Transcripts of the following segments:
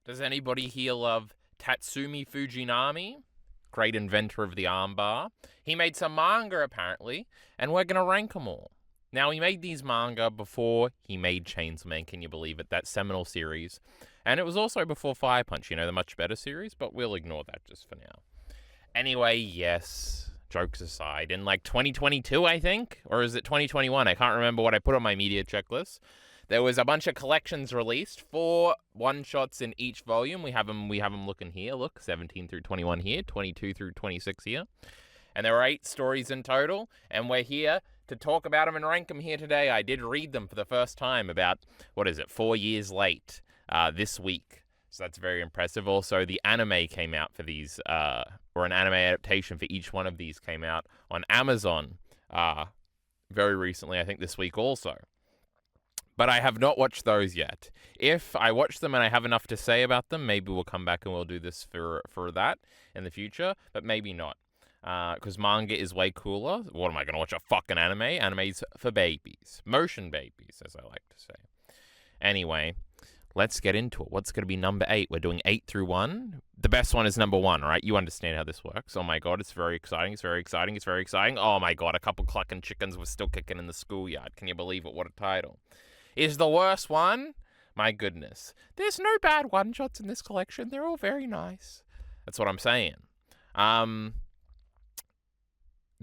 Does anybody here love Tatsumi Fujinami? Great inventor of the armbar. He made some manga, apparently, and we're going to rank them all. Now, he made these manga before he made Chainsaw Man, can you believe it? That seminal series. And it was also before Fire Punch, the much better series, but we'll ignore that just for now. Anyway, yes, jokes aside, in 2022, I think? Or is it 2021? I can't remember what I put on my media checklist. There was a bunch of collections released, 4 one-shots in each volume. We have them looking here. Look, 17 through 21 here, 22 through 26 here. And there are 8 stories in total, and we're here to talk about them and rank them here today. I did read them for the first time about, 4 years late this week. So that's very impressive. Also, the anime came out for these, or an anime adaptation for each one of these came out on Amazon very recently, I think this week also. But I have not watched those yet. If I watch them and I have enough to say about them, maybe we'll come back and we'll do this for that in the future, but maybe not. Because manga is way cooler. What am I going to watch, a fucking anime? Anime's for babies. Motion babies, as I like to say. Anyway, let's get into it. What's going to be number 8? We're doing 8 through 1. The best one is number 1, right? You understand how this works. Oh my god, it's very exciting. It's very exciting. It's very exciting. Oh my god, a couple clucking chickens were still kicking in the schoolyard. Can you believe it? What a title. Is the worst one? My goodness. There's no bad one-shots in this collection. They're all very nice. That's what I'm saying.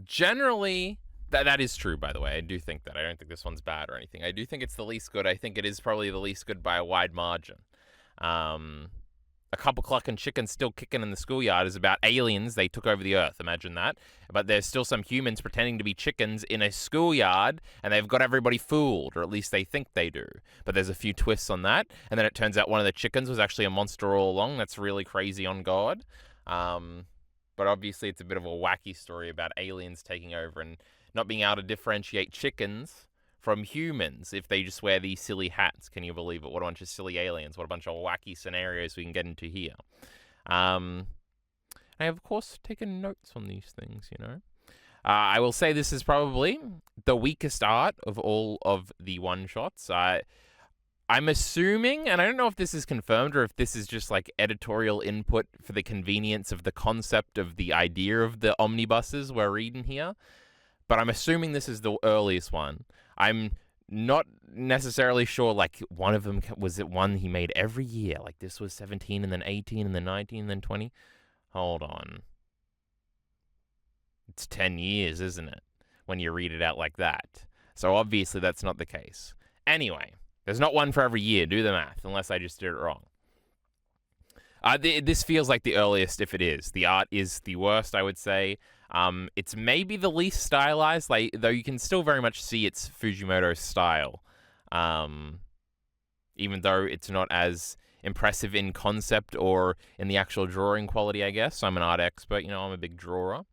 Generally, that is true, by the way. I do think that. I don't think this one's bad or anything. I do think it's the least good. I think it is probably the least good by a wide margin. A couple clucking chickens still kicking in the schoolyard is about aliens. They took over the earth. Imagine that. But there's still some humans pretending to be chickens in a schoolyard, and they've got everybody fooled, or at least they think they do. But there's a few twists on that, and then it turns out one of the chickens was actually a monster all along. That's really crazy on God. But obviously it's a bit of a wacky story about aliens taking over and not being able to differentiate chickens from humans if they just wear these silly hats. Can you believe it? What a bunch of silly aliens. What a bunch of wacky scenarios we can get into here. I have, of course, taken notes on these things, I will say this is probably the weakest art of all of the one-shots. I'm assuming, and I don't know if this is confirmed or if this is just editorial input for the convenience of the concept of the idea of the omnibuses we're reading here, but I'm assuming this is the earliest one. I'm not necessarily sure, one of them, was it one he made every year? This was 17 and then 18 and then 19 and then 20? Hold on. It's 10 years, isn't it? When you read it out like that. So obviously that's not the case. Anyway, there's not one for every year. Do the math, unless I just did it wrong. This feels like the earliest, if it is. The art is the worst, I would say. It's maybe the least stylized, though you can still very much see it's Fujimoto style. Even though it's not as impressive in concept or in the actual drawing quality, I guess. I'm an art expert, I'm a big drawer.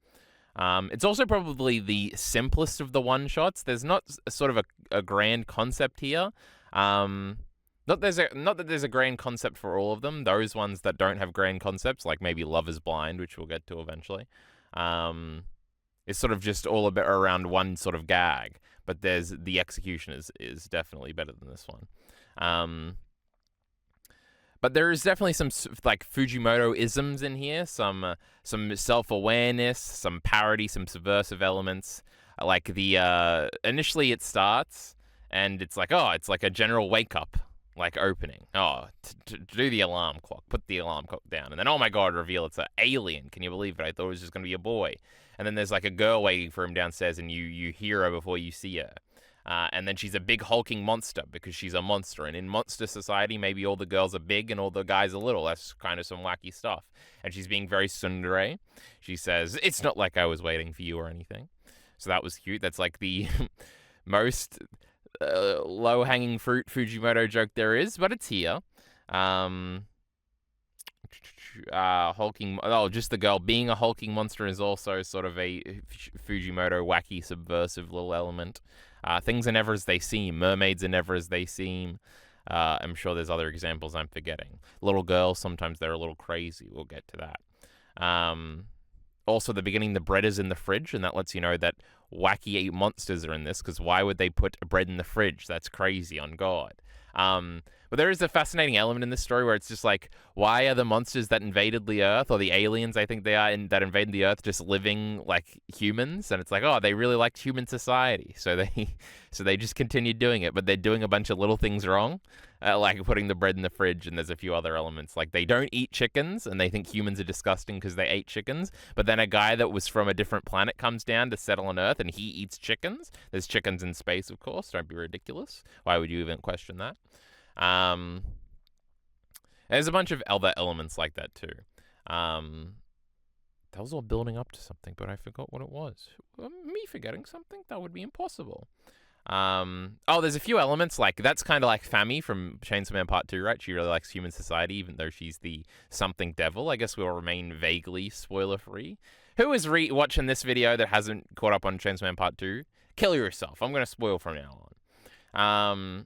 It's also probably the simplest of the one-shots. There's not sort of a grand concept here. Not that there's a grand concept for all of them. Those ones that don't have grand concepts, like maybe Love is Blind, which we'll get to eventually, it's sort of just all a bit around one sort of gag. But the execution is definitely better than this one. But there is definitely some Fujimoto-isms in here, some self-awareness, some parody, some subversive elements. Initially it starts and it's it's like a general wake-up. Opening. To do the alarm clock. Put the alarm clock down. And then, oh my god, reveal it's an alien. Can you believe it? I thought it was just going to be a boy. And then there's a girl waiting for him downstairs and you hear her before you see her. And then she's a big hulking monster because she's a monster. And in monster society, maybe all the girls are big and all the guys are little. That's kind of some wacky stuff. And she's being very tsundere. She says, "It's not like I was waiting for you or anything." So that was cute. That's the most low-hanging fruit Fujimoto joke there is, but it's here. Hulking. Just the girl being a hulking monster is also sort of a Fujimoto wacky subversive little element. Things are never as they seem. Mermaids are never as they seem. I'm sure there's other examples I'm forgetting. Little girls, sometimes they're a little crazy. We'll get to that. Also, the beginning, the bread is in the fridge, and that lets you know that wacky monsters are in this, because why would they put bread in the fridge? That's crazy on God. But there is a fascinating element in this story where it's just like, why are the monsters that invaded the Earth, or the aliens I think they are, that invaded the Earth, just living like humans? And it's like, oh, they really liked human society, so they just continued doing it. But they're doing a bunch of little things wrong, like putting the bread in the fridge, and there's a few other elements. Like they don't eat chickens, and they think humans are disgusting because they ate chickens. But then a guy that was from a different planet comes down to settle on Earth, and he eats chickens. There's chickens in space, of course. Don't be ridiculous. Why would you even question that? There's a bunch of other elements like that too. That was all building up to something, but I forgot what it was. Me forgetting something? That would be impossible. There's a few elements, like that's kind of like Fami from Chainsaw Man Part 2, right? She really likes human society, even though she's the something devil. I guess we'll remain vaguely spoiler-free. Who is watching this video that hasn't caught up on Chainsaw Man Part 2? Kill yourself. I'm going to spoil from now on.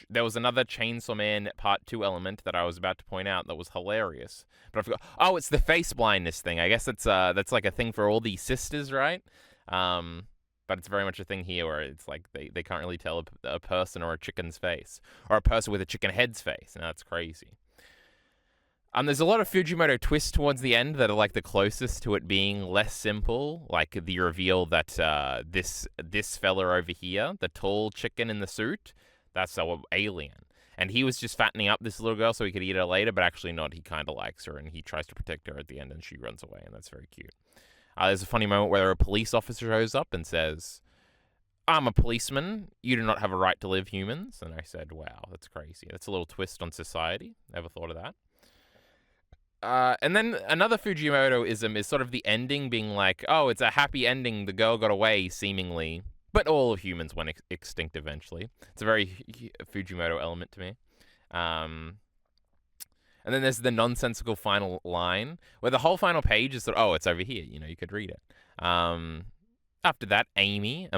There was another Chainsaw Man Part 2 element that I was about to point out that was hilarious, but I forgot. Oh, it's the face blindness thing. I guess that's like a thing for all these sisters, right? But it's very much a thing here where it's like they can't really tell a person or a chicken's face, or a person with a chicken head's face, and that's crazy. There's a lot of Fujimoto twists towards the end that are like the closest to it being less simple, like the reveal that this fella over here, the tall chicken in the suit, that's our alien. And he was just fattening up this little girl so he could eat her later, but actually not. He kind of likes her, and he tries to protect her at the end, and she runs away, and that's very cute. There's a funny moment where a police officer shows up and says, "I'm a policeman. You do not have a right to live, humans." And I said, wow, that's crazy. That's a little twist on society. Never thought of that. And then another Fujimoto-ism is sort of the ending being like, oh, it's a happy ending. The girl got away, seemingly. But all of humans went extinct eventually. It's a very Fujimoto element to me. And then there's the nonsensical final line, where the whole final page is that, oh, it's over here. You know, you could read it. After that, Amy,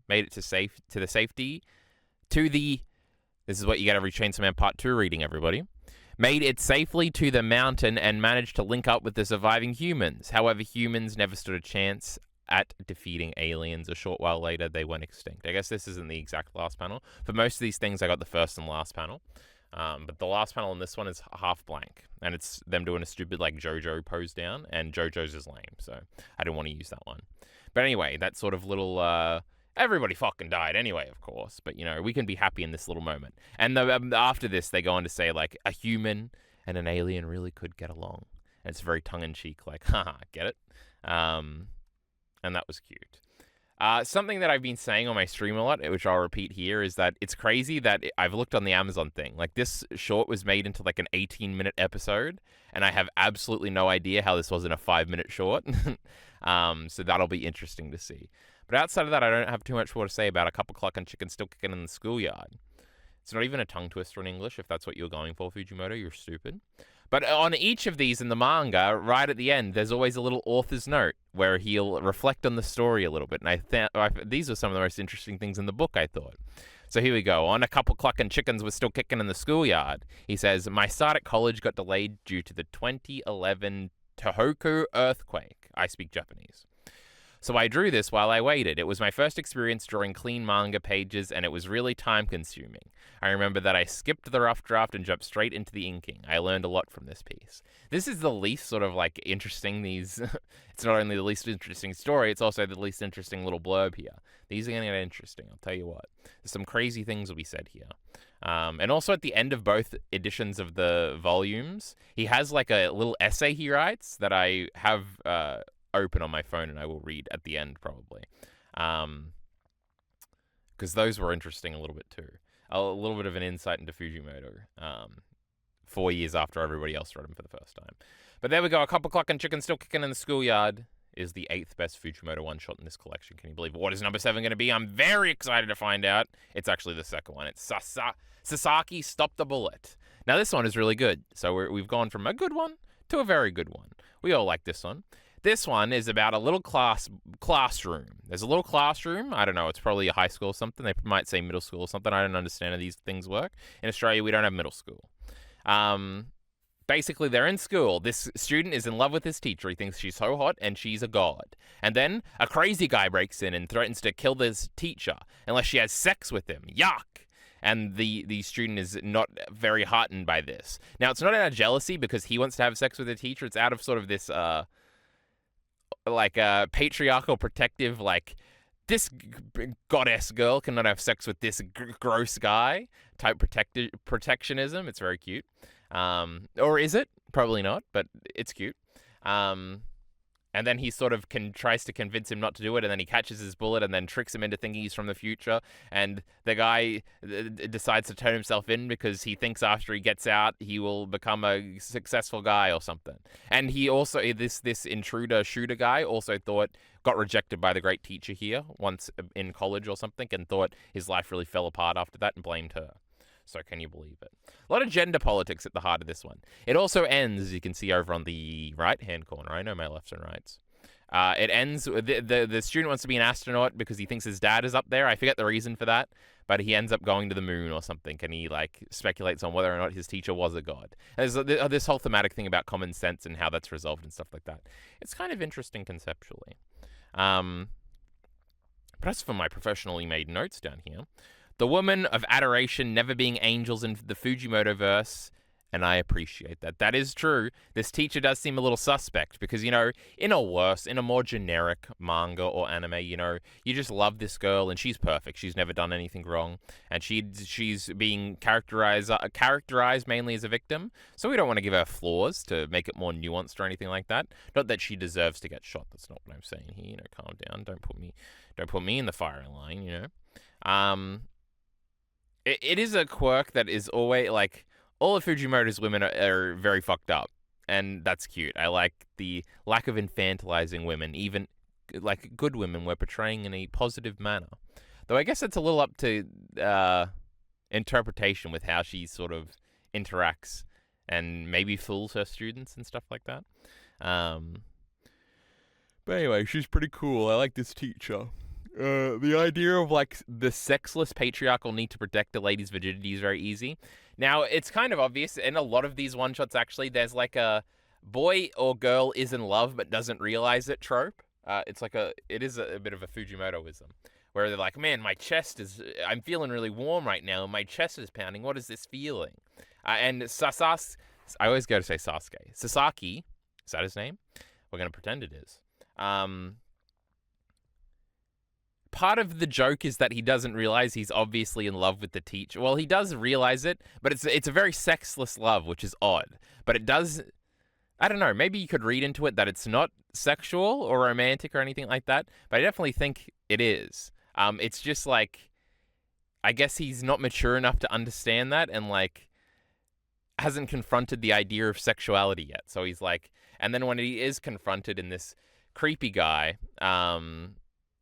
made it to the safety. This is what you get every Chainsaw Man Part 2 reading, everybody. Made it safely to the mountain and managed to link up with the surviving humans. However, humans never stood a chance at defeating aliens. A short while later, they went extinct. I guess this isn't the exact last panel. For most of these things, I got the first and last panel. But the last panel in this one is half blank. And it's them doing a stupid, like, JoJo pose down. And JoJo's is lame, so I didn't want to use that one. But anyway, that sort of little... everybody fucking died anyway, of course. But, you know, we can be happy in this little moment. And after this, they go on to say, like, a human and an alien really could get along. And it's very tongue-in-cheek, like, haha, get it? And that was cute. Something that I've been saying on my stream a lot, which I'll repeat here, is that it's crazy that I've looked on the Amazon thing. Like, this short was made into, like, an 18-minute episode, and I have absolutely no idea how this wasn't a 5-minute short. So that'll be interesting to see. But outside of that, I don't have too much more to say about a couple clucking chickens still kicking in the schoolyard. It's not even a tongue twister in English, if that's what you're going for, Fujimoto. You're stupid. But on each of these in the manga, right at the end, there's always a little author's note where he'll reflect on the story a little bit. And these are some of the most interesting things in the book, I thought. So here we go. On a couple clucking chickens were still kicking in the schoolyard. He says, my start at college got delayed due to the 2011 Tohoku earthquake. I speak Japanese. So I drew this while I waited. It was my first experience drawing clean manga pages, and it was really time-consuming. I remember that I skipped the rough draft and jumped straight into the inking. I learned a lot from this piece. This is the least sort of, like, interesting, it's not only the least interesting story, it's also the least interesting little blurb here. These are going to get interesting, I'll tell you what. There's some crazy things will be said here. And also at the end of both editions of the volumes, he has, like, a little essay he writes that I have... open on my phone and I will read at the end probably, because those were interesting a little bit too. A little bit of an insight into Fujimoto 4 years after everybody else read him for the first time. But there we go. A couple clucking chickens still kicking in the schoolyard is the 8th best Fujimoto one-shot in this collection. Can you believe it? What is number 7 going to be? I'm very excited to find out. It's actually the second one. It's Sasaki Stop the Bullet. Now this one is really good. So we've gone from a good one to a very good one. We all like this one. This one is about a little classroom. There's a little classroom. I don't know. It's probably a high school or something. They might say middle school or something. I don't understand how these things work. In Australia, we don't have middle school. Basically, they're in school. This student is in love with his teacher. He thinks she's so hot and she's a god. And then a crazy guy breaks in and threatens to kill this teacher unless she has sex with him. Yuck! And the student is not very heartened by this. Now, it's not out of jealousy because he wants to have sex with a teacher. It's out of sort of this patriarchal protective, like, this goddess girl cannot have sex with this gross guy type protectionism. It's very cute. Or is it? Probably not, but it's cute. And then he sort of tries to convince him not to do it, and then he catches his bullet and then tricks him into thinking he's from the future. And the guy decides to turn himself in because he thinks after he gets out, he will become a successful guy or something. And he also, this intruder shooter guy also got rejected by the great teacher here once in college or something, and thought his life really fell apart after that and blamed her. So can you believe it? A lot of gender politics at the heart of this one. It also ends, as you can see over on the right-hand corner. I know my lefts and rights. It ends, the student wants to be an astronaut because he thinks his dad is up there. I forget the reason for that, but he ends up going to the moon or something, and he speculates on whether or not his teacher was a god. There's this whole thematic thing about common sense and how that's resolved and stuff like that. It's kind of interesting conceptually. But as for my professionally made notes down here, the woman of adoration never being angels in the Fujimoto verse, and I appreciate that. That is true. This teacher does seem a little suspect because, in a more generic manga or anime, you just love this girl and she's perfect. She's never done anything wrong, and she's being characterized mainly as a victim. So we don't want to give her flaws to make it more nuanced or anything like that. Not that she deserves to get shot. That's not what I'm saying here. Calm down. Don't put me in the firing line. It is a quirk that is always, all of Fujimoto's women are very fucked up, and that's cute. I like the lack of infantilizing women, even, good women we're portraying in a positive manner. Though I guess it's a little up to interpretation with how she sort of interacts and maybe fools her students and stuff like that. But anyway, she's pretty cool. I like this teacher. The idea of, the sexless patriarchal need to protect a lady's virginity is very easy. Now, it's kind of obvious in a lot of these one-shots, actually. There's, a boy or girl is in love but doesn't realize it trope. It is a bit of a Fujimotoism, where they're like, man, I'm feeling really warm right now, and my chest is pounding. What is this feeling? And I always go to say Sasuke. Sasaki, is that his name? We're going to pretend it is. Part of the joke is that he doesn't realize he's obviously in love with the teacher. Well, he does realize it, but it's a very sexless love, which is odd. But it does, I don't know, maybe you could read into it that it's not sexual or romantic or anything like that, but I definitely think it is. It's just I guess he's not mature enough to understand that and hasn't confronted the idea of sexuality yet. So he's and then when he is confronted in this creepy guy,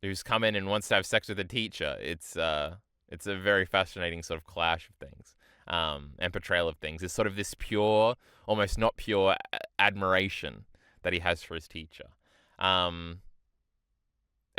who's come in and wants to have sex with a teacher, it's a very fascinating sort of clash of things, and portrayal of things. It's sort of this pure, almost not pure admiration that he has for his teacher.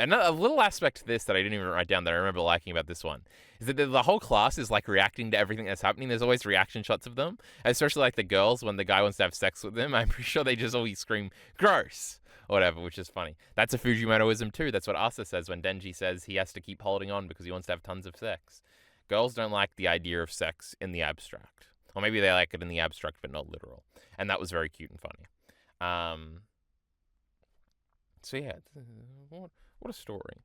And a little aspect to this that I didn't even write down that I remember liking about this one is that the whole class is reacting to everything that's happening. There's always reaction shots of them, especially the girls when the guy wants to have sex with them. I'm pretty sure they just always scream gross or whatever, which is funny. That's a Fujimotoism too. That's what Asa says when Denji says he has to keep holding on because he wants to have tons of sex. Girls don't like the idea of sex in the abstract. Or maybe they like it in the abstract but not literal. And that was very cute and funny. So yeah, what a story.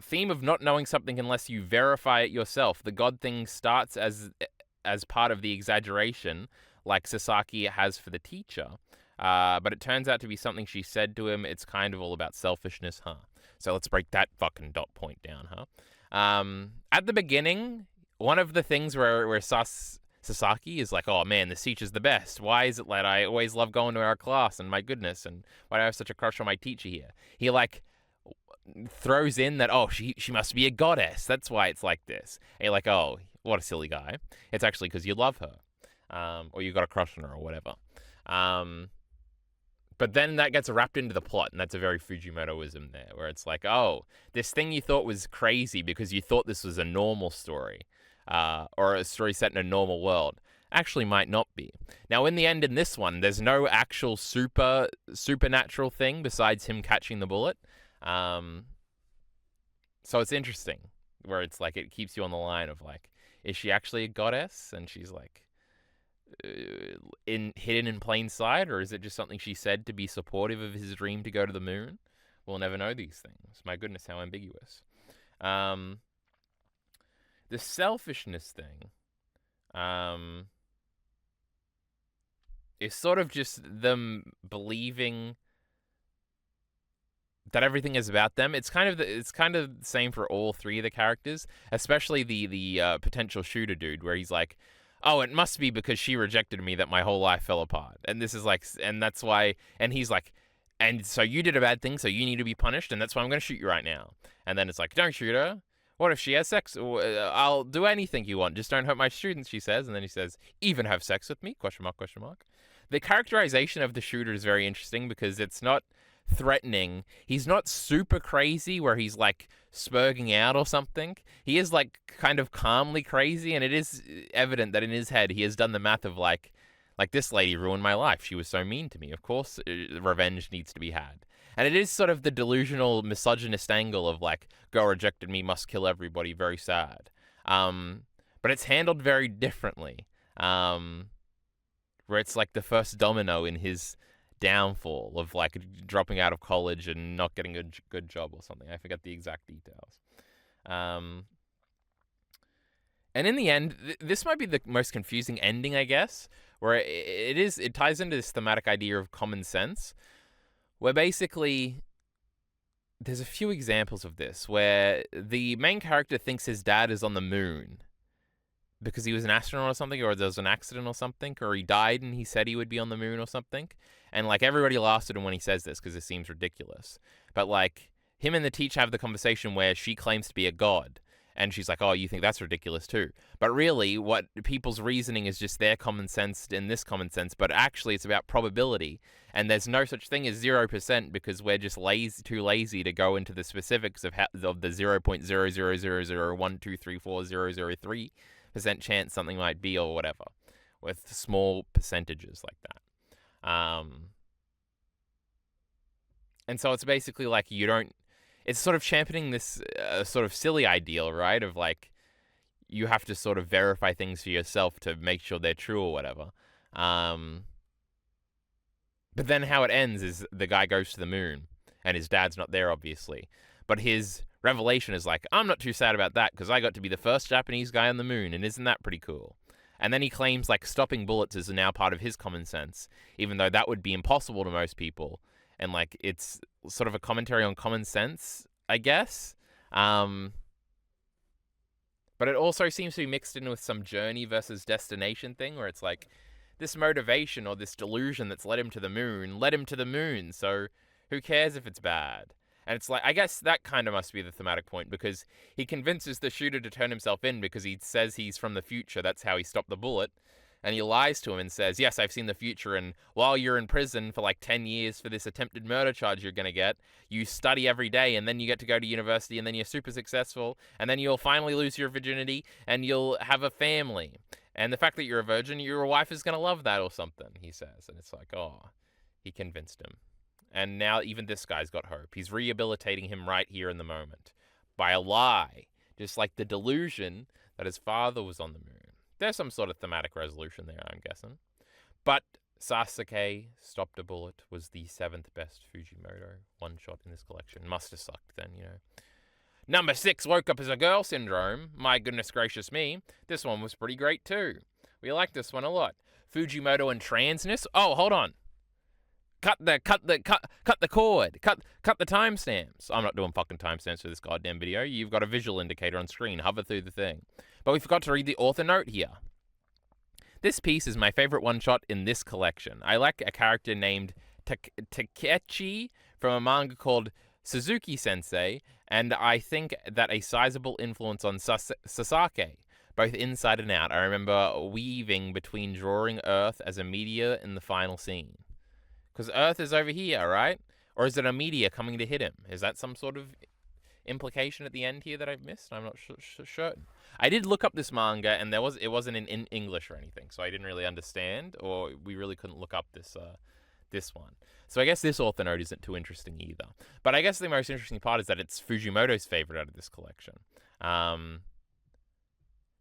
Theme of not knowing something unless you verify it yourself. The God thing starts as part of the exaggeration, like Sasaki has for the teacher. But it turns out to be something she said to him. It's kind of all about selfishness, huh? So let's break that fucking dot point down, huh? At the beginning, one of the things where Sasaki is oh man, this teacher's the best. Why is it that I always love going to our class, and my goodness, and why do I have such a crush on my teacher here? He throws in that, oh, she must be a goddess. That's why it's like this. And you're oh, what a silly guy. It's actually because you love her. Or you got a crush on her or whatever. But then that gets wrapped into the plot, and that's a very Fujimotoism there, where it's oh, this thing you thought was crazy because you thought this was a normal story, or a story set in a normal world, actually might not be. Now, in the end, in this one, there's no actual supernatural thing besides him catching the bullet. So it's interesting, where it's it keeps you on the line of is she actually a goddess and she's like hidden in plain sight, or is it just something she said to be supportive of his dream to go to the moon? We'll never know these things. My goodness, how ambiguous. The selfishness thing is sort of just them believing that everything is about them. It's kind of the same for all three of the characters, especially the potential shooter dude, where he's like, "Oh, it must be because she rejected me that my whole life fell apart," and this is like, and that's why, and he's like, "And so you did a bad thing, so you need to be punished, and that's why I'm going to shoot you right now." And then it's like, "Don't shoot her. What if she has sex? I'll do anything you want. Just don't hurt my students," she says. And then he says, "Even have sex with me?" Question mark, question mark. The characterization of the shooter is very interesting because it's not threatening. He's not super crazy where he's like spurging out or something. He is like kind of calmly crazy, and it is evident that in his head he has done the math of like this lady ruined my life. She was so mean to me. Of course, revenge needs to be had. And it is sort of the delusional misogynist angle of like, girl rejected me, must kill everybody, very sad. But it's handled very differently. Where it's like the first domino in his downfall of like dropping out of college and not getting a good job or something. I forget the exact details. And in the end, this might be the most confusing ending, I guess, where it ties into this thematic idea of common sense, where basically there's a few examples of this where the main character thinks his dad is on the moon because he was an astronaut or something, or there was an accident or something, or he died and he said he would be on the moon or something. And like everybody laughs at him when he says this because it seems ridiculous. But like him and the teacher have the conversation where she claims to be a god. And she's like, "Oh, you think that's ridiculous too." But really, what people's reasoning is just their common sense and this common sense. But actually, it's about probability. And there's no such thing as 0% because we're just too lazy to go into the specifics of the 0.00001234003% chance something might be or whatever, with small percentages like that. And so it's basically like it's sort of championing this sort of silly ideal, right? Of like, you have to sort of verify things for yourself to make sure they're true or whatever. But then how it ends is the guy goes to the moon and his dad's not there, obviously. But his revelation is like, "I'm not too sad about that because I got to be the first Japanese guy on the moon, and isn't that pretty cool?" And then he claims like stopping bullets is now part of his common sense, even though that would be impossible to most people. And like, it's sort of a commentary on common sense, I guess. But it also seems to be mixed in with some journey versus destination thing where it's like, this motivation or this delusion that's led him to the moon, so who cares if it's bad? And it's like, I guess that kind of must be the thematic point, because he convinces the shooter to turn himself in because he says he's from the future. That's how he stopped the bullet. And he lies to him and says, "Yes, I've seen the future, and while you're in prison for like 10 years for this attempted murder charge you're going to get, you study every day, and then you get to go to university, and then you're super successful, and then you'll finally lose your virginity, and you'll have a family. And the fact that you're a virgin, your wife is going to love that," or something, he says. And it's like, oh, he convinced him. And now even this guy's got hope. He's rehabilitating him right here in the moment by a lie, just like the delusion that his father was on the moon. There's some sort of thematic resolution there, I'm guessing. But Sasuke stopped a bullet was the 7th best Fujimoto one-shot in this collection. Must have sucked then, you know. Number 6, Woke Up as a Girl Syndrome. My goodness gracious me. This one was pretty great too. We like this one a lot. Fujimoto and transness. Oh, hold on. Cut the cord. Cut the timestamps. I'm not doing fucking timestamps for this goddamn video. You've got a visual indicator on screen. Hover through the thing. But we forgot to read the author note here. This piece is my favorite one-shot in this collection. I like a character named Takechi from a manga called Suzuki Sensei, and I think that a sizable influence on Sasake, both inside and out. I remember weaving between drawing Earth as a meteor in the final scene. Because Earth is over here, right? Or is it a meteor coming to hit him? Is that some sort of implication at the end here that I've missed? I'm not certain. I did look up this manga, and it wasn't in English or anything, so I didn't really understand, or we really couldn't look up this one. So I guess this author note isn't too interesting either. But I guess the most interesting part is that it's Fujimoto's favorite out of this collection.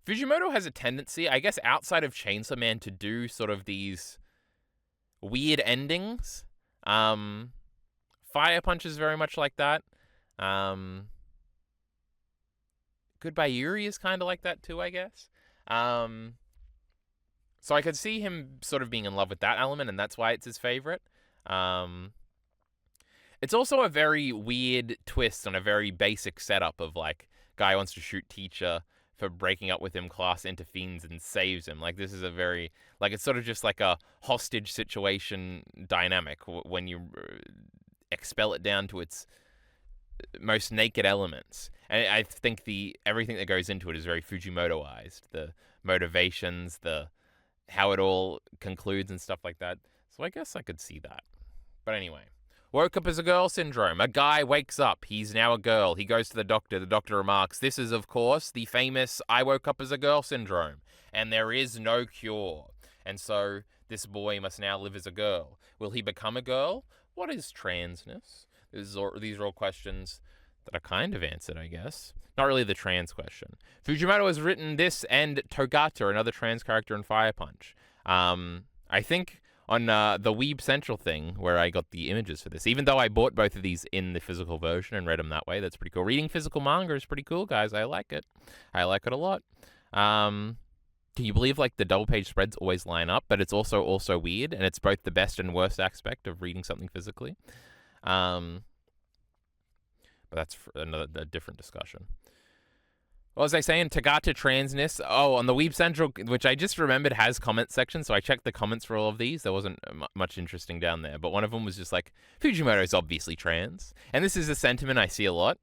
Fujimoto has a tendency, I guess, outside of Chainsaw Man, to do sort of these weird endings. Fire Punch is very much like that. Goodbye Yuri is kind of like that too, I guess. So I could see him sort of being in love with that element, and that's why it's his favorite. It's also a very weird twist on a very basic setup of, like, guy wants to shoot teacher for breaking up with him, class intervenes and saves him. Like, this is a very, like, it's sort of just like a hostage situation dynamic when you expel it down to its most naked elements. And I think everything that goes into it is very Fujimotoized. The motivations, how it all concludes and stuff like that. So I guess I could see that. But anyway. Woke up as a girl syndrome. A guy wakes up. He's now a girl. He goes to the doctor. The doctor remarks, this is, of course, the famous I woke up as a girl syndrome. And there is no cure. And so this boy must now live as a girl. Will he become a girl? What is transness? These are all questions that are kind of answered, I guess. Not really the trans question. Fujimoto has written this and Togata, another trans character in Fire Punch. I think on the Weeb Central thing, where I got the images for this, even though I bought both of these in the physical version and read them that way, that's pretty cool. Reading physical manga is pretty cool, guys. I like it. I like it a lot. Can you believe, like, the double page spreads always line up, but it's also weird, and it's both the best and worst aspect of reading something physically. But that's a different discussion. What was I saying? Tagata transness. Oh, on the Weeb Central, which I just remembered has comment section, so I checked the comments for all of these. There wasn't much interesting down there, but one of them was just like, Fujimoto's obviously trans. And this is a sentiment I see a lot,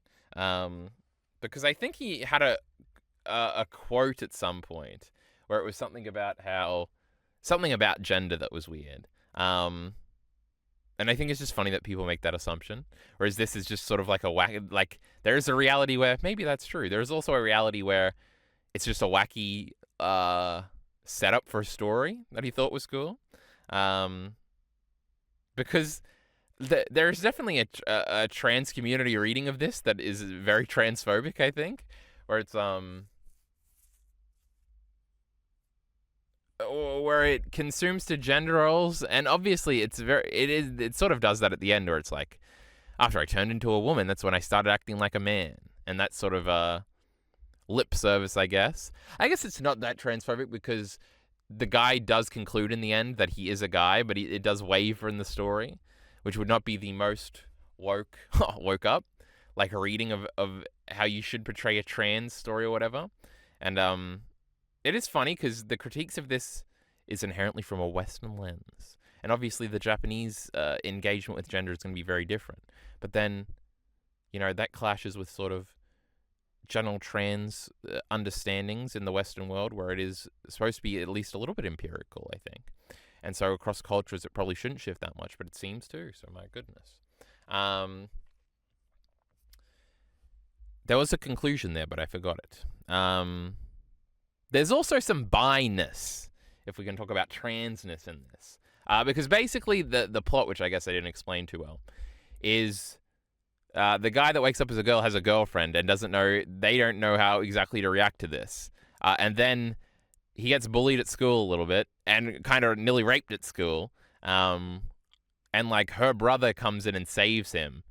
because I think he had a quote at some point where it was something about gender that was weird. And I think it's just funny that people make that assumption. Whereas this is just sort of like a wacky, like, there's a reality where maybe that's true. There's also a reality where it's just a wacky setup for a story that he thought was cool. Because there's definitely a trans community reading of this that is very transphobic, I think. Where it's, where it consumes to gender roles, and obviously it sort of does that at the end, where it's like, after I turned into a woman, that's when I started acting like a man, and that's sort of a lip service, I guess. I guess it's not that transphobic because the guy does conclude in the end that he is a guy, but it does waver in the story, which would not be the most woke up, like a reading of how you should portray a trans story or whatever. And it is funny because the critiques of this is inherently from a Western lens. And obviously the Japanese engagement with gender is going to be very different. But then, that clashes with sort of general trans understandings in the Western world, where it is supposed to be at least a little bit empirical, I think. And so across cultures, it probably shouldn't shift that much, but it seems to, so my goodness. There was a conclusion there, but I forgot it. There's also some bi-ness, if we can talk about transness in this. Because basically the plot, which I guess I didn't explain too well, is the guy that wakes up as a girl has a girlfriend and they don't know how exactly to react to this. And then he gets bullied at school a little bit and kind of nearly raped at school. And like her brother comes in and saves him.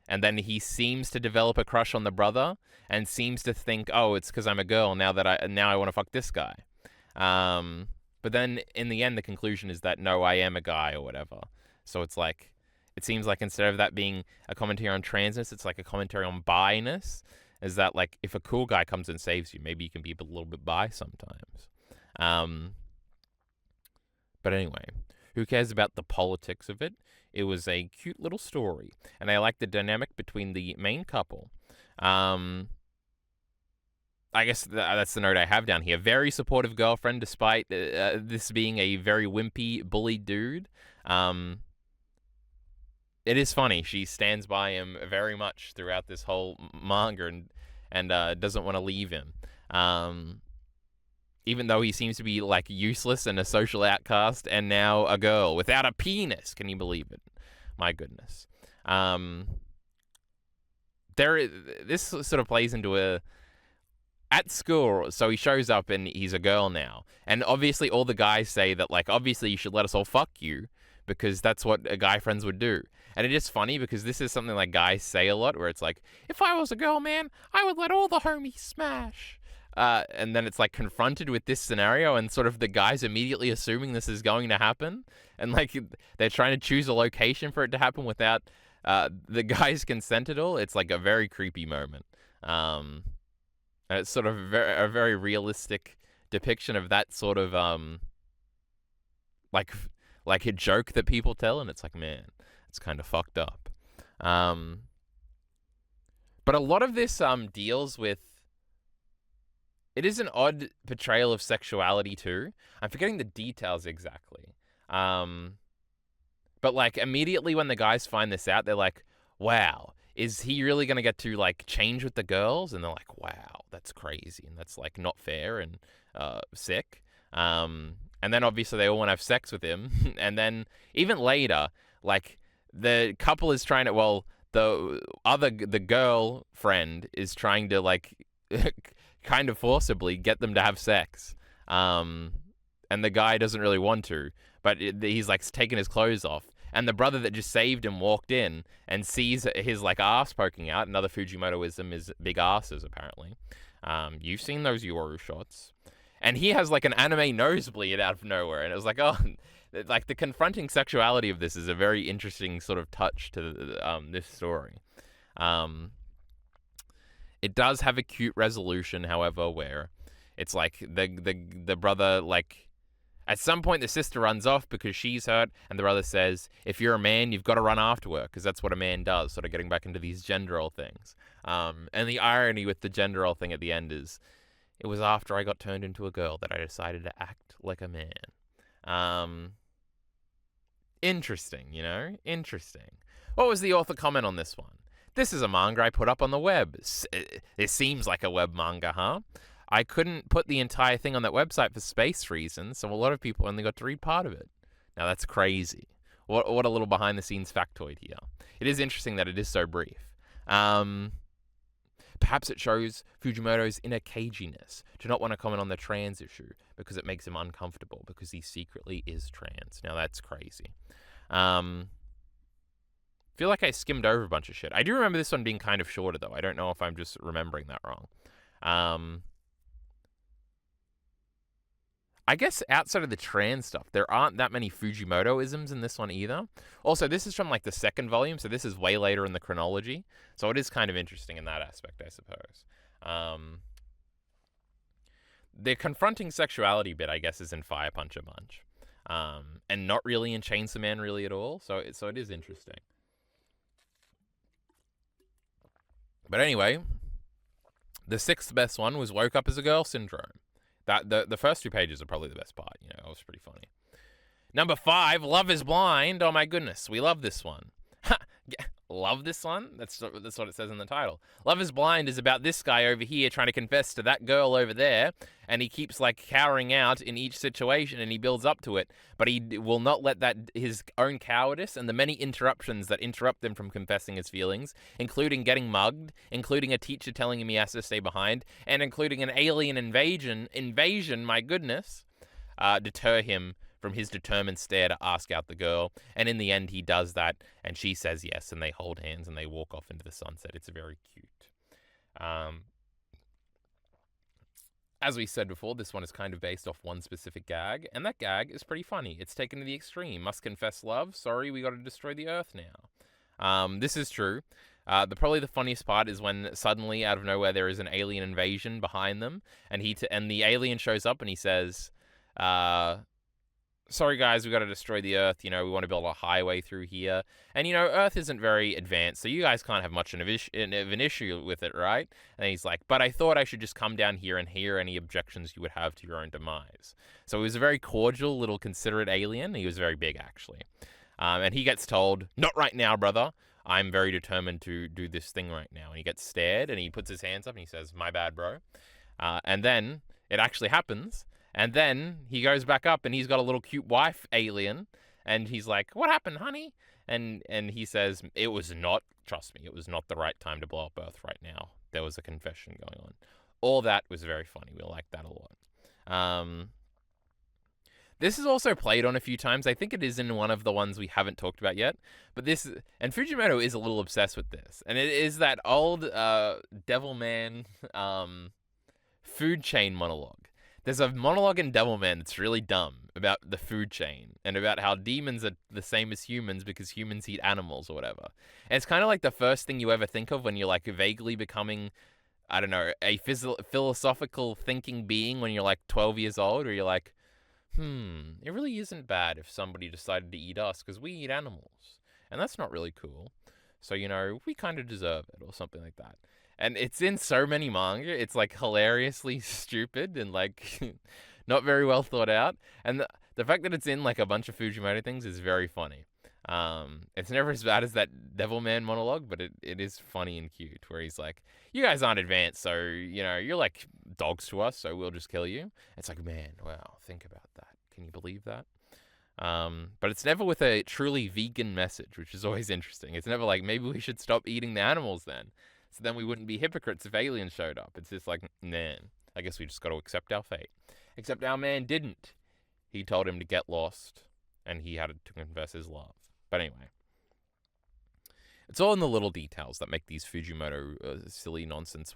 And then he seems to develop a crush on the brother and seems to think, oh, it's because I'm a girl now I want to fuck this guy. But then in the end, the conclusion is that, no, I am a guy or whatever. So it's like, it seems like instead of that being a commentary on transness, it's like a commentary on bi-ness. Is that, like, if a cool guy comes and saves you, maybe you can be a little bit bi sometimes. But anyway, who cares about the politics of it? It was a cute little story, and I like the dynamic between the main couple. I guess that's the note I have down here. Very supportive girlfriend, despite this being a very wimpy, bullied dude. It is funny. She stands by him very much throughout this whole manga and doesn't want to leave him. Even though he seems to be, like, useless and a social outcast, and now a girl without a penis. Can you believe it? My goodness. This sort of plays into at school, so he shows up and he's a girl now. And obviously all the guys say that, like, obviously you should let us all fuck you because that's what guy friends would do. And it is funny because this is something like guys say a lot where it's like, if I was a girl, man, I would let all the homies smash. And then it's like confronted with this scenario and sort of the guys immediately assuming this is going to happen. And like they're trying to choose a location for it to happen without the guy's consent at all. It's like a very creepy moment. And it's sort of a very realistic depiction of that sort of like a joke that people tell, and it's like, man, it's kind of fucked up. But a lot of this deals with, it is an odd portrayal of sexuality too. I'm forgetting the details exactly. But like immediately when the guys find this out, they're like, wow, is he really going to get to like change with the girls? And they're like, wow, that's crazy. And that's like not fair and sick. And then obviously they all want to have sex with him. And then even later, like the couple is trying to, well, the girlfriend is trying to like kind of forcibly get them to have sex. And the guy doesn't really want to, but he's like taking his clothes off. And the brother that just saved him walked in and sees his like ass poking out. Another Fujimotoism is big asses, apparently. You've seen those Yoru shots. And he has like an anime nosebleed out of nowhere. And it was like, oh, like the confronting sexuality of this is a very interesting sort of touch to this story. It does have a cute resolution, however, where it's like the brother, like, at some point the sister runs off because she's hurt, and the brother says, if you're a man, you've got to run after her, because that's what a man does, sort of getting back into these gender role things. And the irony with the gender role thing at the end is, it was after I got turned into a girl that I decided to act like a man. Interesting, you know? Interesting. What was the author comment on this one? This is a manga I put up on the web. It seems like a web manga, huh? I couldn't put the entire thing on that website for space reasons, so a lot of people only got to read part of it. Now that's crazy. What a little behind-the-scenes factoid here. It is interesting that it is so brief. Perhaps it shows Fujimoto's inner caginess to not want to comment on the trans issue because it makes him uncomfortable because he secretly is trans. Now that's crazy. Feel like I skimmed over a bunch of shit. I do remember this one being kind of shorter, though. I don't know if I'm just remembering that wrong. I guess outside of the trans stuff, there aren't that many Fujimoto-isms in this one either. Also, this is from like the second volume, so this is way later in the chronology. So it is kind of interesting in that aspect, I suppose. The confronting sexuality bit, I guess, is in Fire Punch a bunch. And not really in Chainsaw Man really at all. So it is interesting. But anyway, the sixth best one was Woke Up as a Girl Syndrome. The first 2 pages are probably the best part. You know, it was pretty funny. Number 5, Love is Blind. Oh my goodness, we love this one. Love this one? That's what it says in the title. Love is Blind is about this guy over here trying to confess to that girl over there, and he keeps like cowering out in each situation, and he builds up to it, but he will not let that his own cowardice and the many interruptions that interrupt him from confessing his feelings, including getting mugged, including a teacher telling him he has to stay behind, and including an alien invasion, my goodness, deter him from his determined stare to ask out the girl. And in the end, he does that, and she says yes, and they hold hands, and they walk off into the sunset. It's very cute. As we said before, this one is kind of based off one specific gag, and that gag is pretty funny. It's taken to the extreme. Must confess love. Sorry, we got to destroy the Earth now. This is true. Probably the funniest part is when suddenly, out of nowhere, there is an alien invasion behind them, and the alien shows up, and he says, sorry guys, we got to destroy the Earth, you know, we want to build a highway through here, and you know, Earth isn't very advanced, so you guys can't have much of an issue with it, right? And he's like, but I thought I should just come down here and hear any objections you would have to your own demise. So he was a very cordial, little considerate alien. He was very big, actually. And he gets told, not right now, brother. I'm very determined to do this thing right now. And he gets stared, and he puts his hands up, and he says, my bad, bro. And then it actually happens. And then he goes back up, and he's got a little cute wife alien, and he's like, what happened, honey? And he says, trust me, it was not the right time to blow up Earth right now. There was a confession going on. All that was very funny. We liked that a lot. This is also played on a few times. I think it is in one of the ones we haven't talked about yet. But and Fujimoto is a little obsessed with this. And it is that old Devilman food chain monologue. There's a monologue in Devilman that's really dumb about the food chain and about how demons are the same as humans because humans eat animals or whatever. And it's kind of like the first thing you ever think of when you're like vaguely becoming, I don't know, a philosophical thinking being when you're like 12 years old, or you're like, it really isn't bad if somebody decided to eat us because we eat animals. And that's not really cool. So, we kind of deserve it or something like that. And it's in so many manga. It's like hilariously stupid and like not very well thought out. And the fact that it's in like a bunch of Fujimoto things is very funny. It's never as bad as that Devilman monologue, but it is funny and cute where he's like, you guys aren't advanced, so, you're like dogs to us, so we'll just kill you. It's like, man, wow, think about that. Can you believe that? But it's never with a truly vegan message, which is always interesting. It's never like, maybe we should stop eating the animals then. So then we wouldn't be hypocrites if aliens showed up. It's just like, man, I guess we just got to accept our fate. Except our man didn't. He told him to get lost, and he had to confess his love. But anyway, it's all in the little details that make these Fujimoto silly nonsense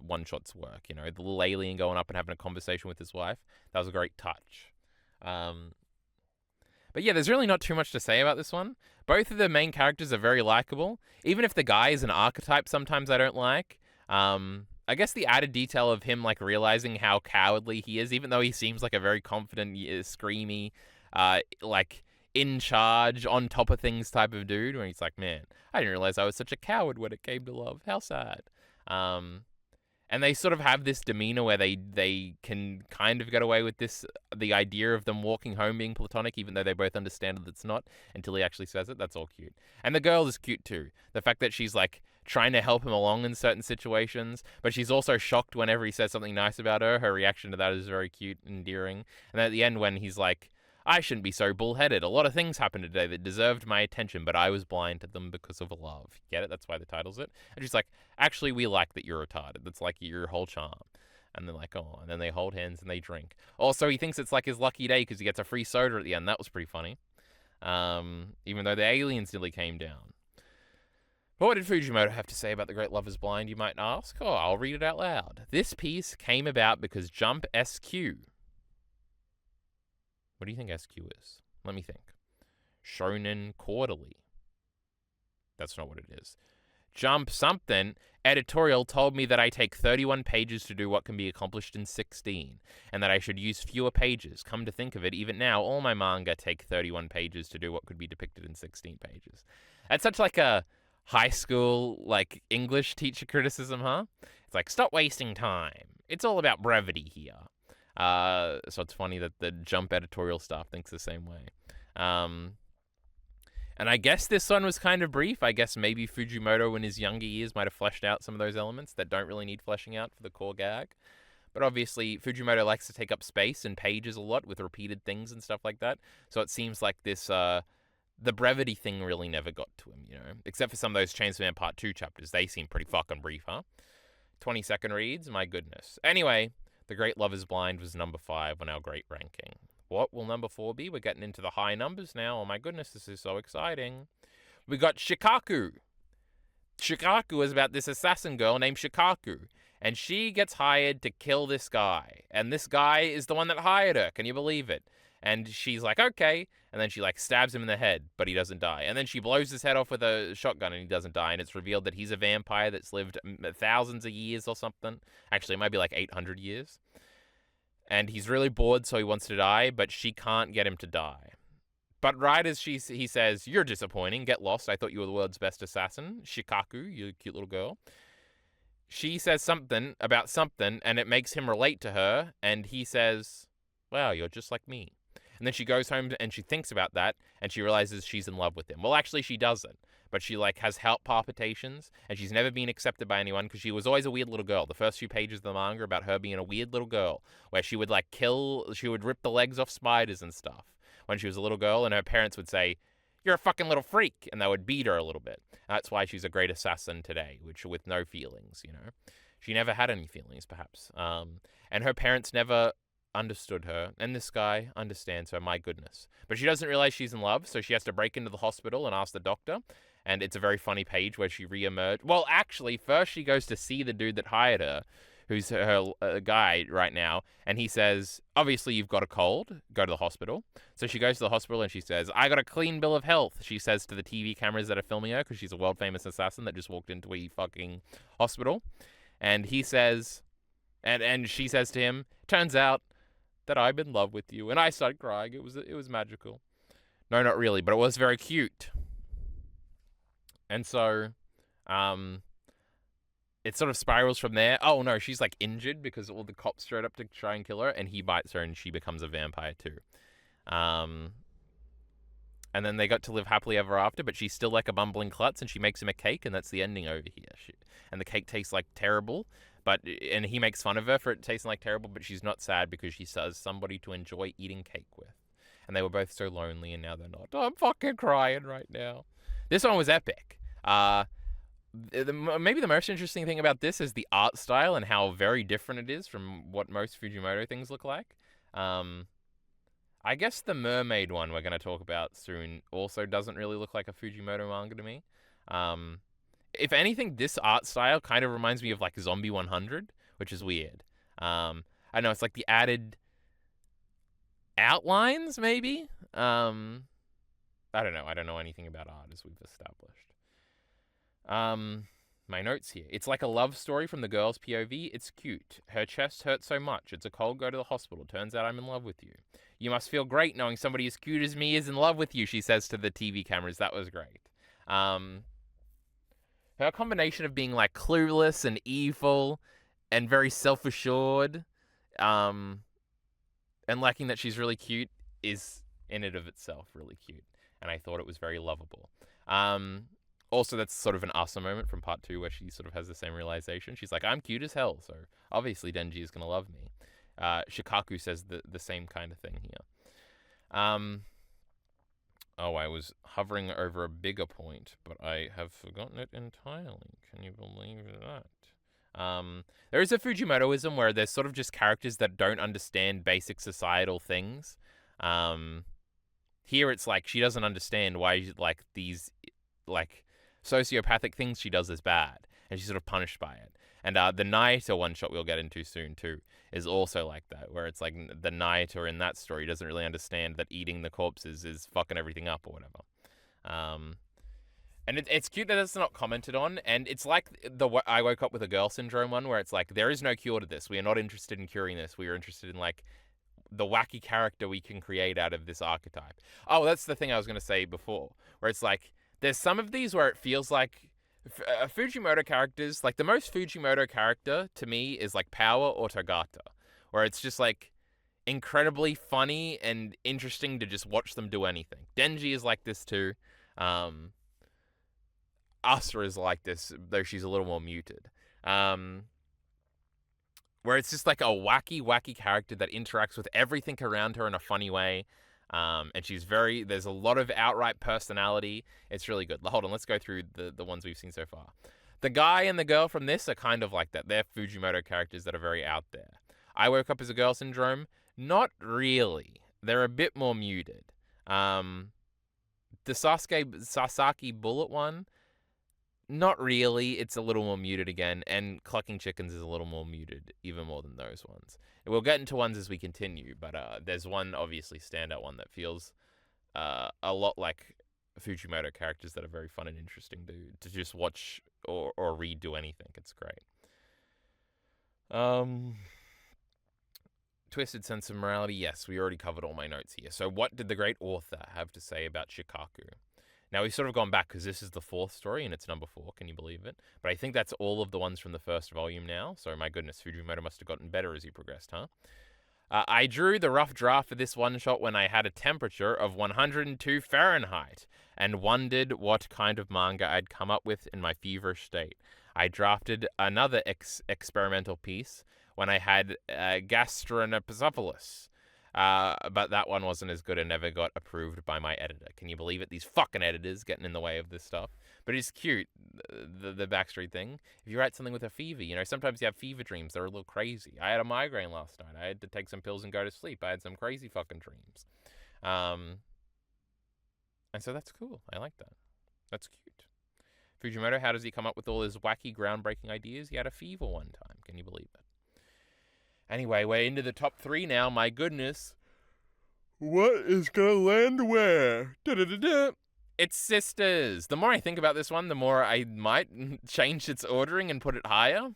one-shots work. The little alien going up and having a conversation with his wife. That was a great touch. But yeah, there's really not too much to say about this one. Both of the main characters are very likable. Even if the guy is an archetype sometimes I don't like. I guess the added detail of him like realizing how cowardly he is, even though he seems like a very confident, screamy, like in charge, on top of things type of dude, where he's like, man, I didn't realize I was such a coward when it came to love. How sad. And they sort of have this demeanor where they can kind of get away with this, the idea of them walking home being platonic, even though they both understand that it's not, until he actually says it. That's all cute. And the girl is cute too. The fact that she's like trying to help him along in certain situations, but she's also shocked whenever he says something nice about her. Her reaction to that is very cute and endearing. And then at the end when he's like, I shouldn't be so bullheaded. A lot of things happened today that deserved my attention, but I was blind to them because of love. Get it? That's why the title's it. And she's like, actually, we like that you're retarded. That's like your whole charm. And they're like, oh, and then they hold hands and they drink. Also, he thinks it's like his lucky day because he gets a free soda at the end. That was pretty funny. Even though the aliens nearly came down. But what did Fujimoto have to say about The Great Love is Blind, you might ask? Oh, I'll read it out loud. This piece came about because Jump SQ. What do you think SQ is? Let me think. Shonen Quarterly. That's not what it is. Jump something editorial told me that I take 31 pages to do what can be accomplished in 16, and that I should use fewer pages. Come to think of it, even now, all my manga take 31 pages to do what could be depicted in 16 pages. That's such like a high school, like, English teacher criticism, huh? It's like, stop wasting time. It's all about brevity here. So it's funny that the Jump editorial staff thinks the same way. And I guess this one was kind of brief. I guess maybe Fujimoto in his younger years might have fleshed out some of those elements that don't really need fleshing out for the core gag. But obviously, Fujimoto likes to take up space and pages a lot with repeated things and stuff like that. So it seems like this, the brevity thing really never got to him, Except for some of those Chainsaw Man Part 2 chapters. They seem pretty fucking brief, huh? 20-second reads? My goodness. Anyway, The Great Love is Blind was number 5 on our great ranking. What will number 4 be? We're getting into the high numbers now. Oh my goodness, this is so exciting. We got Shikaku. Shikaku is about this assassin girl named Shikaku. And she gets hired to kill this guy. And this guy is the one that hired her. Can you believe it? And she's like, okay. And then she like stabs him in the head, but he doesn't die. And then she blows his head off with a shotgun and he doesn't die. And it's revealed that he's a vampire that's lived thousands of years or something. Actually, it might be like 800 years. And he's really bored, so he wants to die, but she can't get him to die. But right as he says, you're disappointing, get lost, I thought you were the world's best assassin, Shikaku, you cute little girl. She says something about something, and it makes him relate to her, and he says, wow, you're just like me. And then she goes home and she thinks about that, and she realizes she's in love with him. Well, actually, she doesn't. But she, like, has heart palpitations, and she's never been accepted by anyone because she was always a weird little girl. The first few pages of the manga are about her being a weird little girl, where she would, like, she would rip the legs off spiders and stuff when she was a little girl, and her parents would say, you're a fucking little freak, and they would beat her a little bit. And that's why she's a great assassin today, with no feelings, She never had any feelings, perhaps. And her parents never understood her, and this guy understands her, my goodness. But she doesn't realize she's in love, so she has to break into the hospital and ask the doctor. And it's a very funny page where she re-emerged. Well, actually, first she goes to see the dude that hired her, who's her guy right now, and he says, obviously you've got a cold, go to the hospital. So she goes to the hospital and she says, I got a clean bill of health, she says to the TV cameras that are filming her, because she's a world-famous assassin that just walked into a fucking hospital. And he says, and she says to him, turns out that I'm in love with you. And I started crying. It was magical. No, not really, but it was very cute. And so, it sort of spirals from there. Oh no, she's like injured because all the cops showed up to try and kill her, and he bites her, and she becomes a vampire too. And then they got to live happily ever after, but she's still like a bumbling klutz, and she makes him a cake, and that's the ending over here. And the cake tastes like terrible, and he makes fun of her for it tasting like terrible, but she's not sad because she says somebody to enjoy eating cake with. And they were both so lonely, and now they're not. Oh, I'm fucking crying right now. This one was epic. Maybe the most interesting thing about this is the art style and how very different it is from what most Fujimoto things look like. I guess the mermaid one we're going to talk about soon also doesn't really look like a Fujimoto manga to me. If anything, this art style kind of reminds me of like Zombie 100, which is weird. I know it's like the added outlines, maybe. I don't know. I don't know anything about art, as we've established. My notes here. It's like a love story from the girl's POV. It's cute. Her chest hurts so much. It's a cold, go to the hospital. Turns out I'm in love with you. You must feel great knowing somebody as cute as me is in love with you, she says to the TV cameras. That was great. Her combination of being like clueless and evil and very self-assured, and liking that she's really cute is in and of itself really cute. And I thought it was very lovable. Also, that's sort of an Asa moment from part 2 where she sort of has the same realization. She's like, I'm cute as hell, so obviously Denji is going to love me. Shikaku says the same kind of thing here. I was hovering over a bigger point, but I have forgotten it entirely. Can you believe that? There is a Fujimotoism where there's sort of just characters that don't understand basic societal things. Here it's like she doesn't understand why like these like sociopathic things she does is bad, and she's sort of punished by it. And the Naito one shot we'll get into soon too is also like that, where it's like the Naito in that story doesn't really understand that eating the corpses is fucking everything up or whatever. And it's cute that it's not commented on, and it's like the I woke up with a girl syndrome one, where it's like there is no cure to this. We are not interested in curing this. We are interested in like the wacky character we can create out of this archetype. Oh, that's the thing I was going to say before, where it's like there's some of these where it feels like Fujimoto characters, like the most Fujimoto character to me is like Power or Togata, where it's just like incredibly funny and interesting to just watch them do anything. Denji is like this too. Asa is like this, though she's a little more muted. Where it's just like a wacky character that interacts with everything around her in a funny way. And there's a lot of outright personality. It's really good. Hold on, let's go through the ones we've seen so far. The guy and the girl from this are kind of like that. They're Fujimoto characters that are very out there. I Woke Up as a Girl Syndrome, not really. They're a bit more muted. The Sasaki Bullet one, not really. It's a little more muted again, and Clucking Chickens is a little more muted, even more than those ones. We'll get into ones as we continue, but there's one obviously standout one that feels a lot like Fujimoto characters that are very fun and interesting to just watch or read do anything. It's great. Twisted Sense of Morality, yes, we already covered all my notes here. So what did the great author have to say about Shikaku? Now, we've sort of gone back because this is the 4th story and it's number 4. Can you believe it? But I think that's all of the ones from the first volume now. So, my goodness, Fujimoto must have gotten better as he progressed, huh? I drew the rough draft for this one-shot when I had a temperature of 102 Fahrenheit and wondered what kind of manga I'd come up with in my feverish state. I drafted another experimental piece when I had gastroencephalus. But that one wasn't as good and never got approved by my editor. Can you believe it? These fucking editors getting in the way of this stuff. But it's cute, the backstory thing. If you write something with a fever, sometimes you have fever dreams. They're a little crazy. I had a migraine last night. I had to take some pills and go to sleep. I had some crazy fucking dreams. And so that's cool. I like that. That's cute. Fujimoto, how does he come up with all his wacky, groundbreaking ideas? He had a fever one time. Can you believe it? Anyway, we're into the top 3 now. My goodness. What is gonna land where? Da-da-da-da. It's Sisters. The more I think about this one, the more I might change its ordering and put it higher,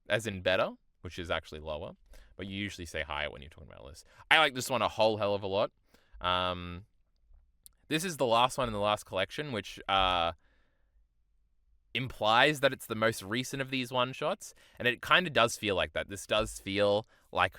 as in better, which is actually lower. But you usually say higher when you're talking about lists. I like this one a whole hell of a lot. This is the last one in the last collection, which implies that it's the most recent of these one-shots, and it kind of does feel like that. This does feel like,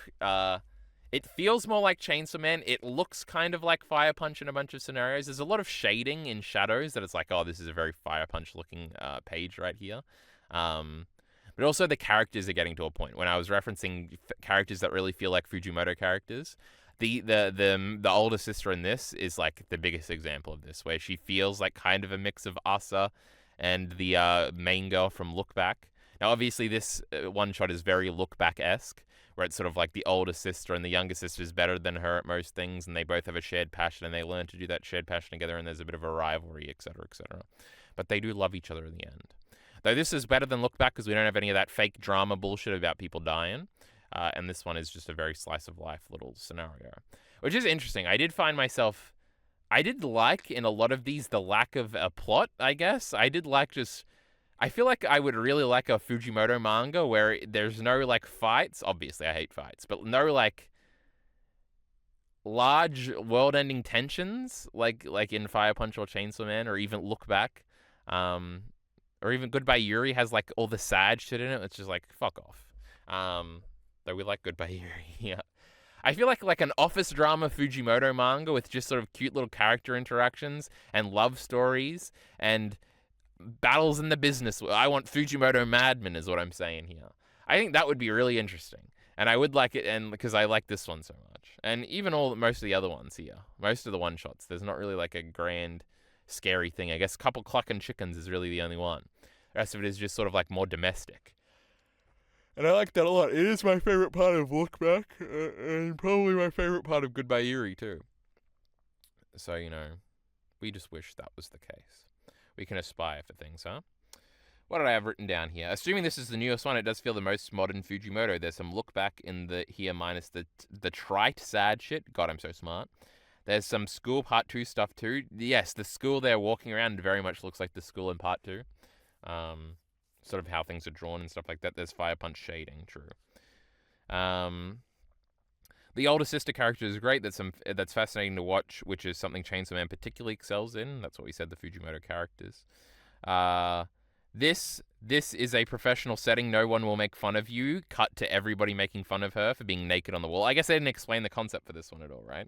it feels more like Chainsaw Man. It looks kind of like Fire Punch in a bunch of scenarios. There's a lot of shading in shadows that it's like, oh, this is a very Fire Punch-looking page right here. But also the characters are getting to a point. When I was referencing characters that really feel like Fujimoto characters, the older sister in this is like the biggest example of this, where she feels like kind of a mix of Asa and the main girl from Look Back. Now, obviously, this one shot is very Look Back-esque, where it's sort of like the older sister and the younger sister is better than her at most things, and they both have a shared passion, and they learn to do that shared passion together, and there's a bit of a rivalry, etc., etc. But they do love each other in the end. Though this is better than Look Back because we don't have any of that fake drama bullshit about people dying. And this one is just a very slice-of-life little scenario, which is interesting. I did like in a lot of these the lack of a plot, I guess. I feel like I would really like a Fujimoto manga where there's no, like, fights. Obviously, I hate fights. But no, like, large world-ending tensions, like in Fire Punch or Chainsaw Man, or even Look Back. Or even Goodbye Yuri has, like, all the sad shit in it. It's just like, fuck off. Though we like Goodbye Yuri, yeah. I feel like an office drama Fujimoto manga with just sort of cute little character interactions and love stories and battles in the business. I want Fujimoto Madman is what I'm saying here. I think that would be really interesting. And I would like it, and because I like this one so much. And even most of the other ones here. Most of the one-shots. There's not really like a grand, scary thing. I guess a couple clucking chickens is really the only one. The rest of it is just sort of like more domestic. And I like that a lot. It is my favorite part of Look Back, and probably my favorite part of Goodbye Yuri, too. So, we just wish that was the case. We can aspire for things, huh? What did I have written down here? Assuming this is the newest one, it does feel the most modern Fujimoto. There's some Look Back in the here minus the trite, sad shit. God, I'm so smart. There's some school part 2 stuff, too. Yes, the school they're walking around very much looks like the school in part 2. Sort of how things are drawn and stuff like that. There's Fire Punch shading, true. The older sister character is great. That's fascinating to watch, which is something Chainsaw Man particularly excels in. That's what we said, the Fujimoto characters. This is a professional setting. No one will make fun of you. Cut to everybody making fun of her for being naked on the wall. I guess they didn't explain the concept for this one at all, right?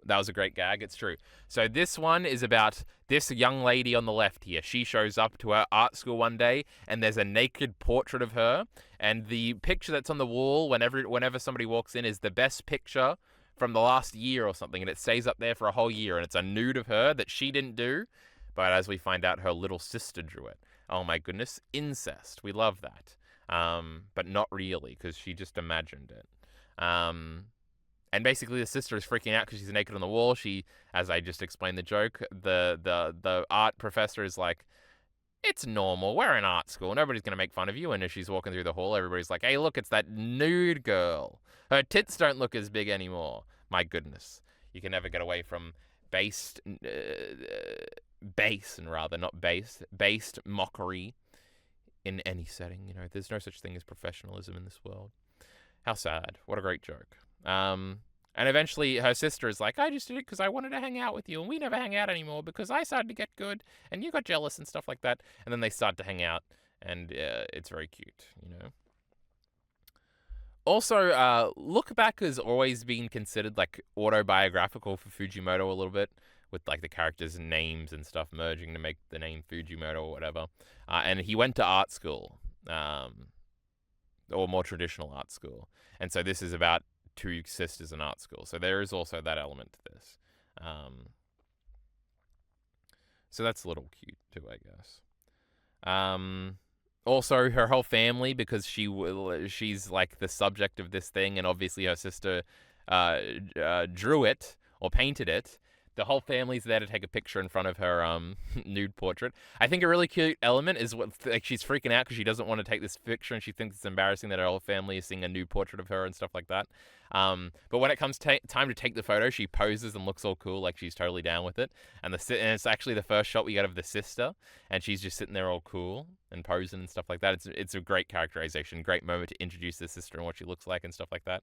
That was a great gag. It's true. So this one is about this young lady on the left here. She shows up to her art school one day, and there's a naked portrait of her. And the picture that's on the wall whenever somebody walks in is the best picture from the last year or something. And it stays up there for a whole year. And it's a nude of her that she didn't do. But as we find out, her little sister drew it. Oh my goodness. Incest. We love that. But not really, because she just imagined it. And basically, the sister is freaking out because she's naked on the wall. She, as I just explained the joke, the art professor is like, it's normal. We're in art school. Nobody's going to make fun of you. And as she's walking through the hall, everybody's like, hey, look, it's that nude girl. Her tits don't look as big anymore. My goodness. You can never get away from based mockery in any setting. There's no such thing as professionalism in this world. How sad. What a great joke. And eventually her sister is like, I just did it because I wanted to hang out with you, and we never hang out anymore because I started to get good and you got jealous and stuff like that. And then they start to hang out, and it's very cute, Also, Look Back has always been considered like autobiographical for Fujimoto a little bit, with like the characters' names and stuff merging to make the name Fujimoto or whatever. And he went to art school, or more traditional art school. And so this is about two sisters in art school. So there is also that element to this. So that's a little cute too, I guess. Also, her whole family, because she's like the subject of this thing, and obviously her sister drew it or painted it. The whole family's there to take a picture in front of her nude portrait. I think a really cute element is like she's freaking out because she doesn't want to take this picture and she thinks it's embarrassing that her whole family is seeing a nude portrait of her and stuff like that. But when it comes time to take the photo, she poses and looks all cool, like she's totally down with it. And it's actually the first shot we get of the sister, and she's just sitting there all cool and posing and stuff like that. It's a great characterization, great moment to introduce the sister and what she looks like and stuff like that.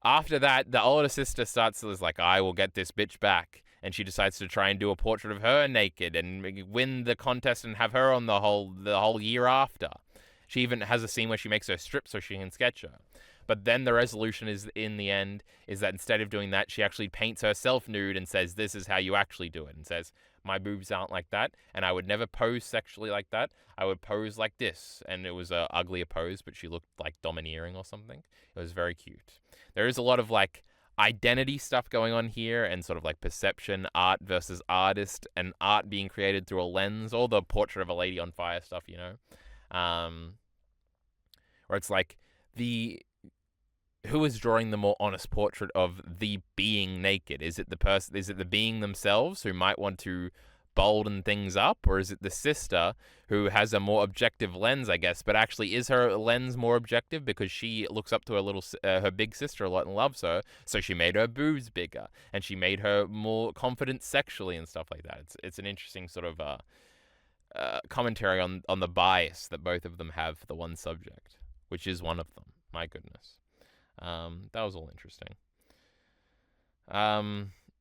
After that, the older sister starts to like, I will get this bitch back. And she decides to try and do a portrait of her naked and win the contest and have her on the whole year after. She even has a scene where she makes her strip so she can sketch her. But then the resolution is, in the end, is that instead of doing that, she actually paints herself nude and says, this is how you actually do it. And says, my boobs aren't like that, and I would never pose sexually like that. I would pose like this. And it was a uglier pose, but she looked like domineering or something. It was very cute. There is a lot of like identity stuff going on here, and sort of like perception, art versus artist, and art being created through a lens, or the portrait of a lady on fire stuff, you know, where it's like who is drawing the more honest portrait of the being naked? Is it the person? Is it the being themselves who might want to bolden things up, or is it the sister who has a more objective lens, I guess? But actually, is her lens more objective because she looks up to her big sister a lot and loves her, so she made her boobs bigger and she made her more confident sexually and stuff like that. It's an interesting sort of commentary on the bias that both of them have for the one subject, which is one of them. My goodness. That was all interesting.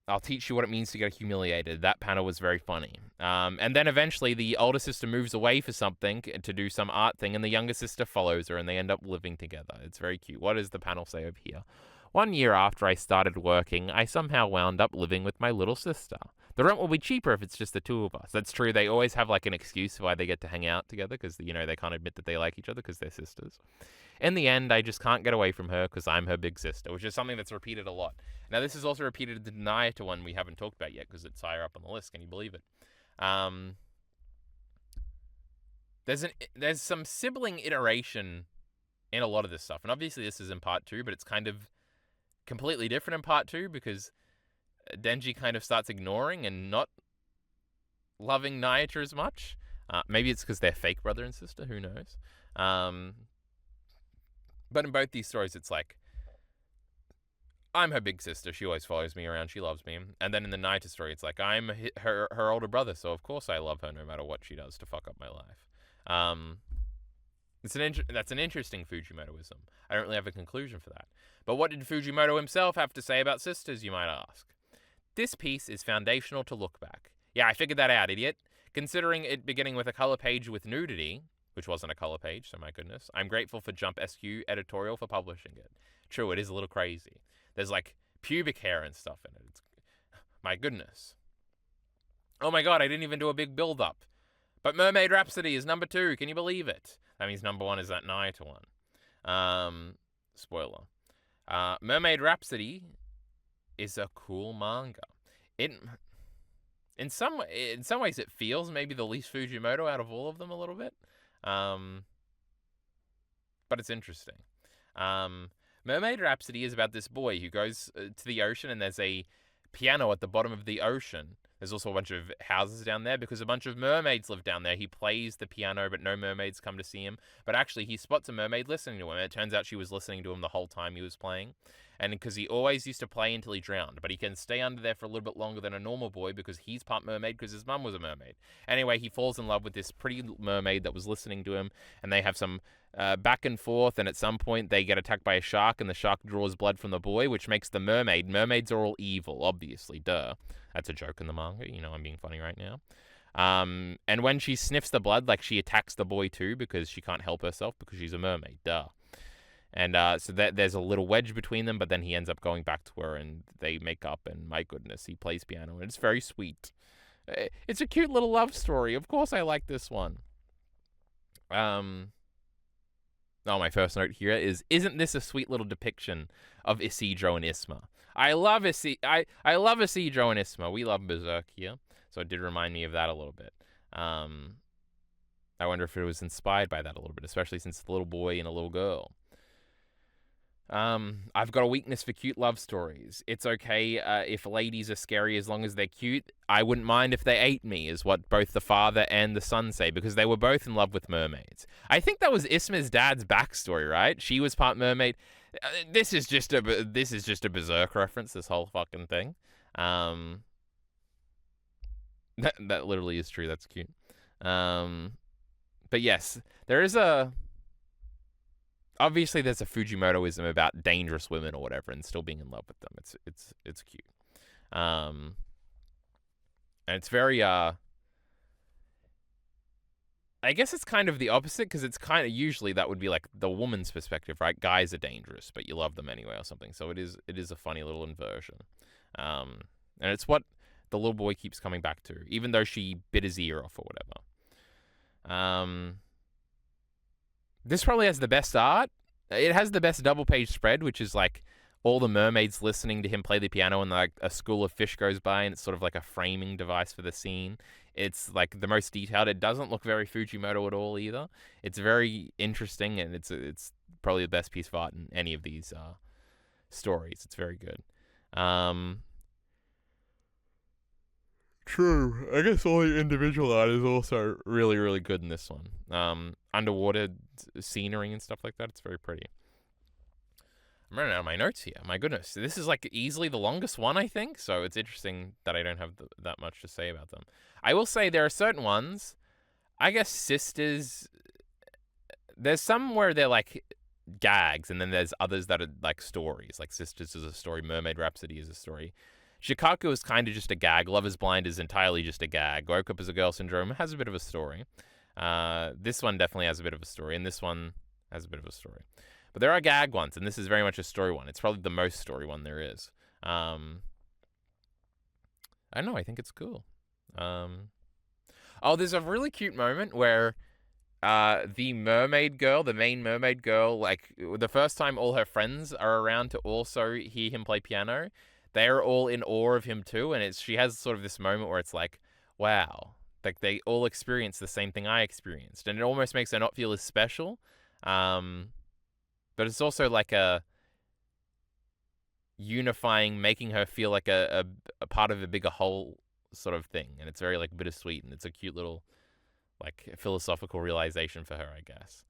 I'll teach you what it means to get humiliated. That panel was very funny. And then eventually the older sister moves away for something to do some art thing, and the younger sister follows her, and they end up living together. It's very cute. What does the panel say over here? 1 year after I started working, I somehow wound up living with my little sister. The rent will be cheaper if it's just the two of us. That's true. They always have like an excuse why they get to hang out together, because, you know, they can't admit that they like each other because they're sisters. In the end, I just can't get away from her because I'm her big sister, which is something that's repeated a lot. Now, this is also repeated in the Naito one we haven't talked about yet because it's higher up on the list. Can you believe it? There's some sibling iteration in a lot of this stuff. And obviously this is in part 2, but it's kind of completely different in part 2 because Denji kind of starts ignoring and not loving Naito as much. Maybe it's because they're fake brother and sister. Who knows? But in both these stories, it's like, I'm her big sister. She always follows me around. She loves me. And then in the Naito story, it's like, I'm her older brother, so of course I love her no matter what she does to fuck up my life. That's an interesting Fujimotoism. I don't really have a conclusion for that. But what did Fujimoto himself have to say about sisters, you might ask? This piece is foundational to look back. Yeah, I figured that out, idiot. Considering it beginning with a color page with nudity, which wasn't a color page, so my goodness, I'm grateful for Jump SQ editorial for publishing it. True, it is a little crazy. There's like pubic hair and stuff in it. My goodness. Oh my god, I didn't even do a big build-up. But Mermaid Rhapsody is number 2. Can you believe it? That means number 1 is that Naito one. Spoiler. Mermaid Rhapsody is a cool manga. In some ways it feels maybe the least Fujimoto out of all of them a little bit. But it's interesting. Mermaid Rhapsody is about this boy who goes to the ocean, and there's a piano at the bottom of the ocean. There's also a bunch of houses down there because a bunch of mermaids live down there. He plays the piano, but no mermaids come to see him. But actually, he spots a mermaid listening to him. It turns out she was listening to him the whole time he was playing. And because he always used to play until he drowned. But he can stay under there for a little bit longer than a normal boy because he's part mermaid because his mum was a mermaid. Anyway, he falls in love with this pretty mermaid that was listening to him. And they have some back and forth. And at some point, they get attacked by a shark. And the shark draws blood from the boy, which makes the mermaid. Mermaids are all evil, obviously. Duh. That's a joke in the manga. You know, I'm being funny right now. And when she sniffs the blood, like, she attacks the boy too because she can't help herself because she's a mermaid. Duh. And so there's a little wedge between them, but then he ends up going back to her and they make up, and my goodness, he plays piano, and it's very sweet. It's a cute little love story. Of course I like this one. Oh, my first note here is, isn't this a sweet little depiction of Isidro and Isma? I love I love Isidro and Isma. We love Berserk here, so it did remind me of that a little bit. I wonder if it was inspired by that a little bit, especially since it's a little boy and a little girl. I've got a weakness for cute love stories. It's okay if ladies are scary as long as they're cute. I wouldn't mind if they ate me, is what both the father and the son say, because they were both in love with mermaids. I think that was Isma's dad's backstory, right? She was part mermaid. This is just a Berserk reference. This whole fucking thing. That literally is true. That's cute. But yes, there's a Fujimotoism about dangerous women or whatever, and still being in love with them. It's cute, and it's very I guess it's kind of the opposite, because it's kind of usually that would be like the woman's perspective, right? Guys are dangerous, but you love them anyway or something. So it is a funny little inversion, and it's what the little boy keeps coming back to, even though she bit his ear off or whatever. This probably has the best art. It has the best double page spread, which is like all the mermaids listening to him play the piano, and like a school of fish goes by, and it's sort of like a framing device for the scene. It's like the most detailed. It doesn't look very Fujimoto at all either. It's very interesting, and it's probably the best piece of art in any of these stories. It's very good. True. I guess all the individual art is also really, really good in this one. Underwater scenery and stuff like that. It's very pretty. I'm running out of my notes here. My goodness. This is like easily the longest one, I think. So it's interesting that I don't have that much to say about them. I will say there are certain ones. I guess Sisters. There's some where they're like gags, and then there's others that are like stories. Like Sisters is a story. Mermaid Rhapsody is a story. Shikaku is kind of just a gag. Love is Blind is entirely just a gag. Woke Up as a Girl Syndrome has a bit of a story. This one definitely has a bit of a story, and this one has a bit of a story. But there are gag ones, and this is very much a story one. It's probably the most story one there is. I don't know. I think it's cool. There's a really cute moment where the mermaid girl, the main mermaid girl, like the first time all her friends are around to also hear him play piano, they're all in awe of him too, and she has sort of this moment where it's like, wow, like they all experience the same thing I experienced, and it almost makes her not feel as special, but it's also like a unifying, making her feel like a part of a bigger whole sort of thing, and it's very like bittersweet, and it's a cute little like philosophical realization for her, I guess.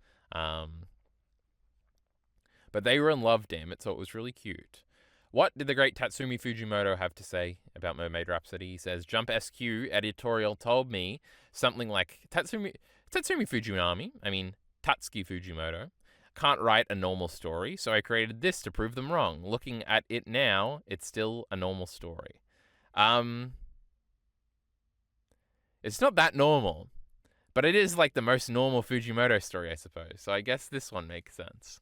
But they were in love, damn it, so it was really cute. What did the great Tatsumi Fujimoto have to say about Mermaid Rhapsody? He says, Jump SQ editorial told me something like, Tatsumi Fujinami, Tatsuki Fujimoto, can't write a normal story, so I created this to prove them wrong. Looking at it now, it's still a normal story. It's not that normal, but it is like the most normal Fujimoto story, I suppose. So I guess this one makes sense.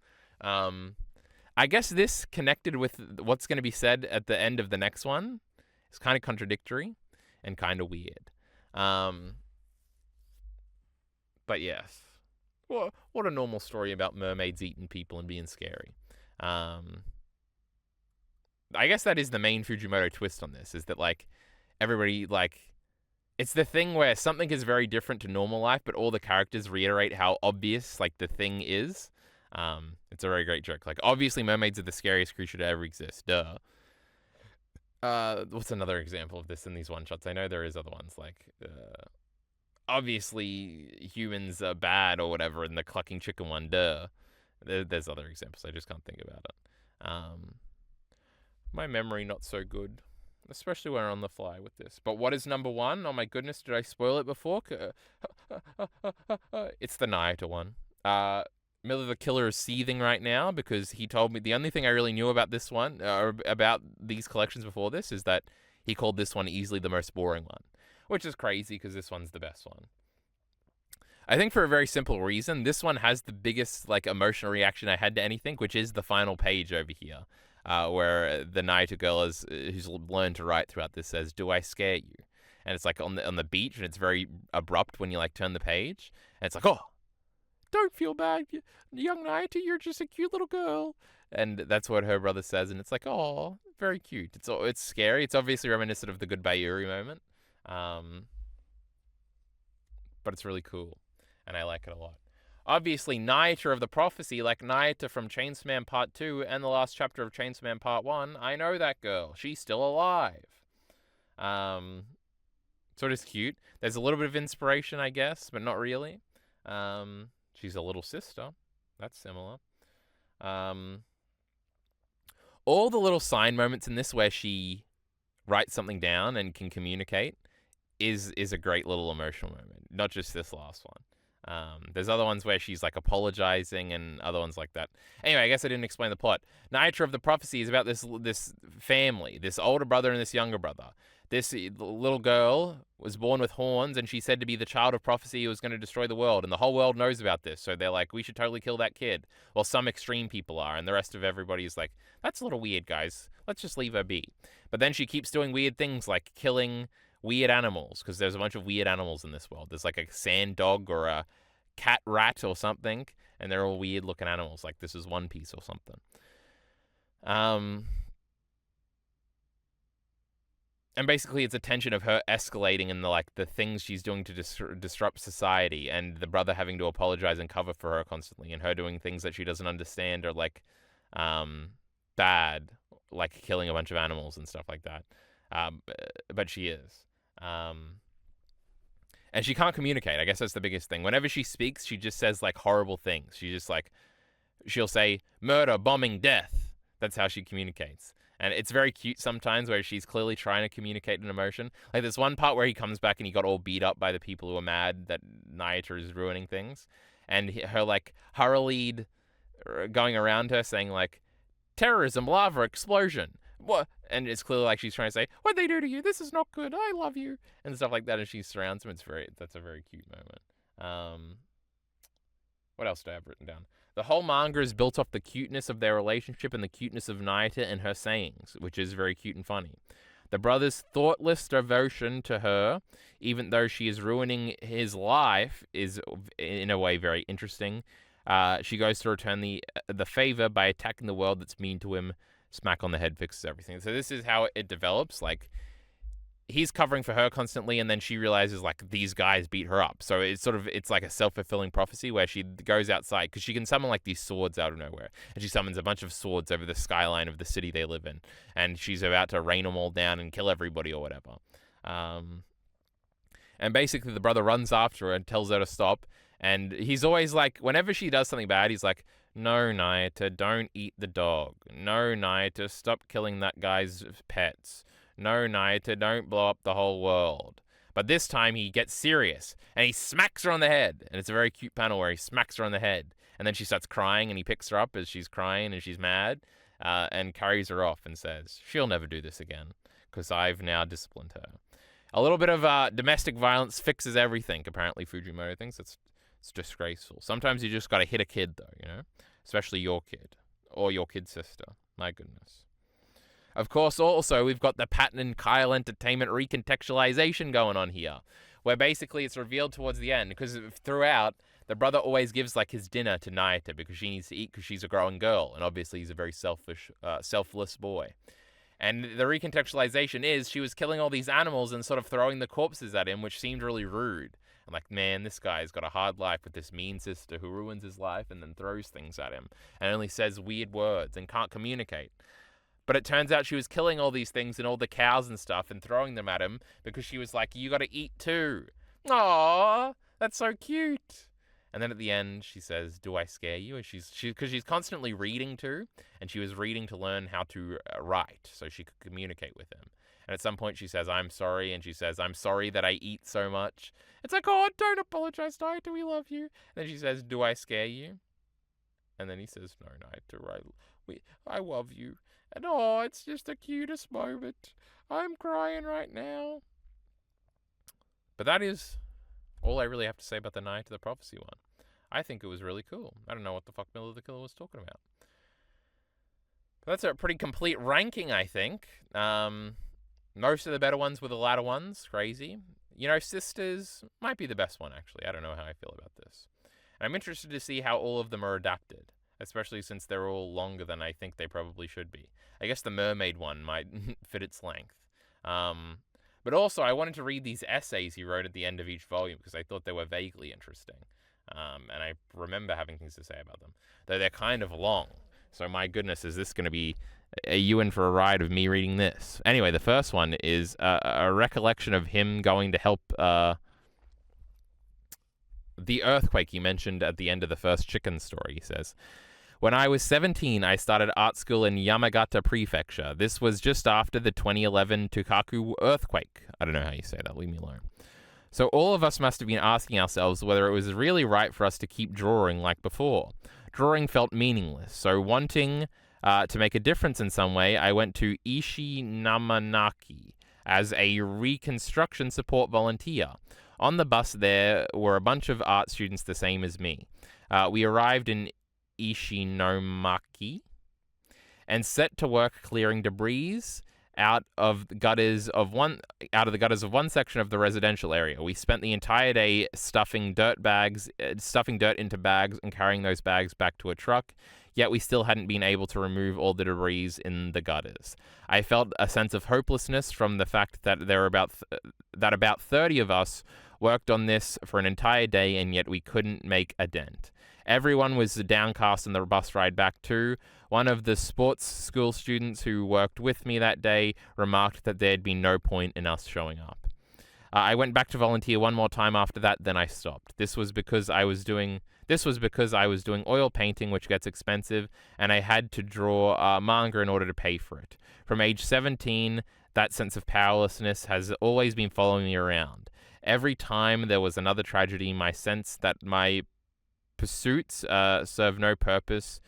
I guess this connected with what's going to be said at the end of the next one is kind of contradictory and kind of weird. But yes, what a normal story about mermaids eating people and being scary. I guess that is the main Fujimoto twist on this, is that like everybody like, it's the thing where something is very different to normal life, but all the characters reiterate how obvious like the thing is. It's a very great joke. Like, obviously mermaids are the scariest creature to ever exist. Duh. What's another example of this in these one-shots? I know there is other ones. Like, obviously humans are bad or whatever in the clucking chicken one. Duh. There's other examples. I just can't think about it. My memory not so good, especially when we're on the fly with this. But what is number one? Oh my goodness, did I spoil it before? It's the Naito one. Miller the Killer is seething right now because he told me the only thing I really knew about this one, or about these collections before this, is that he called this one easily the most boring one, which is crazy because this one's the best one. I think for a very simple reason, this one has the biggest like emotional reaction I had to anything, which is the final page over here, where the Naito girl who's learned to write throughout this says, "Do I scare you?" And it's like on the beach, and it's very abrupt when you like turn the page, and it's like, oh. don't feel bad, young Naito, you're just a cute little girl. And that's what her brother says, and it's like, oh, very cute. It's scary. It's obviously reminiscent of the Goodbye Yuri moment, but it's really cool, and I like it a lot. Obviously, Naito of the Prophecy, like Naito from Chainsaw Man Part 2 and the last chapter of Chainsaw Man Part 1, I know that girl. She's still alive. So it is cute. There's a little bit of inspiration, I guess, but not really. She's a little sister. That's similar. All the little sign moments in this where she writes something down and can communicate is a great little emotional moment. Not just this last one. There's other ones where she's like apologizing and other ones like that. Anyway, I guess I didn't explain the plot. Naito of the Prophecy is about this family, this older brother and this younger brother. This little girl was born with horns, and she's said to be the child of prophecy who was going to destroy the world, and the whole world knows about this, so they're like, we should totally kill that kid. Well, some extreme people are, and the rest of everybody is like, that's a little weird, guys. Let's just leave her be. But then she keeps doing weird things like killing weird animals, because there's a bunch of weird animals in this world. There's like a sand dog or a cat rat or something, and they're all weird looking animals, like this is One Piece or something. And basically it's a tension of her escalating and the things she's doing to disrupt society, and the brother having to apologize and cover for her constantly, and her doing things that she doesn't understand or like bad, like killing a bunch of animals and stuff like that. But she is. And she can't communicate. I guess that's the biggest thing. Whenever she speaks, she just says like horrible things. She just like, she'll say murder, bombing, death. That's how she communicates. And it's very cute sometimes where she's clearly trying to communicate an emotion. Like there's one part where he comes back and he got all beat up by the people who are mad that Naito is ruining things. And her like hurried going around her saying like, terrorism, lava, explosion. What? And it's clearly like she's trying to say, what'd they do to you? This is not good. I love you. And stuff like that. And she surrounds him. That's a very cute moment. What else do I have written down? The whole manga is built off the cuteness of their relationship and the cuteness of Naito and her sayings, which is very cute and funny. The brother's thoughtless devotion to her, even though she is ruining his life, is in a way very interesting. She goes to return the favor by attacking the world that's mean to him. Smack on the head fixes everything. So this is how it develops. Like, he's covering for her constantly, and then she realizes like these guys beat her up. So it's like a self-fulfilling prophecy where she goes outside because she can summon like these swords out of nowhere, and she summons a bunch of swords over the skyline of the city they live in, and she's about to rain them all down and kill everybody or whatever. And basically the brother runs after her and tells her to stop, and he's always like, whenever she does something bad, he's like, no, Naito, don't eat the dog. No, Naito, stop killing that guy's pets. No, Naito, don't blow up the whole world. But this time he gets serious, and he smacks her on the head. And it's a very cute panel where he smacks her on the head. And then she starts crying, and he picks her up as she's crying and she's mad, and carries her off and says, she'll never do this again, because I've now disciplined her. A little bit of domestic violence fixes everything, apparently Fujimoto thinks. It's disgraceful. Sometimes you just got to hit a kid, though, you know? Especially your kid. Or your kid's sister. My goodness. Of course, also, we've got the Patton and Kyle Entertainment recontextualization going on here, where basically it's revealed towards the end, because throughout, the brother always gives like his dinner to Naito because she needs to eat because she's a growing girl, and obviously he's a very selfless boy. And the recontextualization is she was killing all these animals and sort of throwing the corpses at him, which seemed really rude. I'm like, man, this guy's got a hard life with this mean sister who ruins his life and then throws things at him and only says weird words and can't communicate. But it turns out she was killing all these things and all the cows and stuff and throwing them at him because she was like, you got to eat too. Aww, that's so cute. And then at the end, she says, do I scare you? And because she's constantly reading too, and she was reading to learn how to write so she could communicate with him. And at some point she says, I'm sorry, and she says, I'm sorry that I eat so much. It's like, oh, don't apologize, Naito, we love you. And then she says, do I scare you? And then he says, no, Naito, I love you. And oh, it's just the cutest moment. I'm crying right now. But that is all I really have to say about the Night of the Prophecy one. I think it was really cool. I don't know what the fuck Miller the Killer was talking about. But that's a pretty complete ranking, I think. Most of the better ones were the latter ones. Crazy. You know, Sisters might be the best one, actually. I don't know how I feel about this. And I'm interested to see how all of them are adapted, especially since they're all longer than I think they probably should be. I guess the mermaid one might fit its length. But also, I wanted to read these essays he wrote at the end of each volume because I thought they were vaguely interesting. And I remember having things to say about them, though they're kind of long. So my goodness, is this going to be you in for a ride of me reading this? Anyway, the first one is a recollection of him going to help the earthquake you mentioned at the end of the first chicken story, he says. When I was 17, I started art school in Yamagata Prefecture. This was just after the 2011 Tokaku earthquake. I don't know how you say that. Leave me alone. So all of us must have been asking ourselves whether it was really right for us to keep drawing like before. Drawing felt meaningless, so wanting to make a difference in some way, I went to Ishinamanaki as a reconstruction support volunteer. On the bus there were a bunch of art students the same as me. We arrived in Ishinomaki and set to work clearing debris out of the gutters of one section of the residential area. We spent the entire day stuffing dirt into bags and carrying those bags back to a truck, yet we still hadn't been able to remove all the debris in the gutters. I felt a sense of hopelessness from the fact that about 30 of us worked on this for an entire day, and yet we couldn't make a dent. Everyone was downcast on the bus ride back too. One of the sports school students who worked with me that day remarked that there'd been no point in us showing up. I went back to volunteer one more time after that, then I stopped. This was because I was doing oil painting, which gets expensive, and I had to draw manga in order to pay for it. From age 17, that sense of powerlessness has always been following me around. Every time there was another tragedy, my sense that my pursuits serve no purpose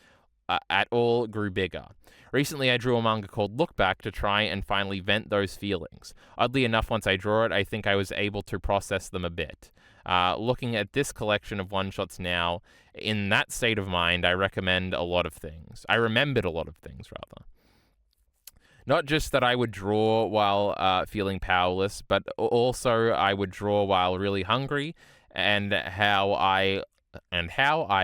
at all grew bigger. Recently, I drew a manga called Look Back to try and finally vent those feelings. Oddly enough, once I draw it, I think I was able to process them a bit. Looking at this collection of one-shots now, in that state of mind, I remembered a lot of things, rather. Not just that I would draw while feeling powerless, but also I would draw while really hungry, and how I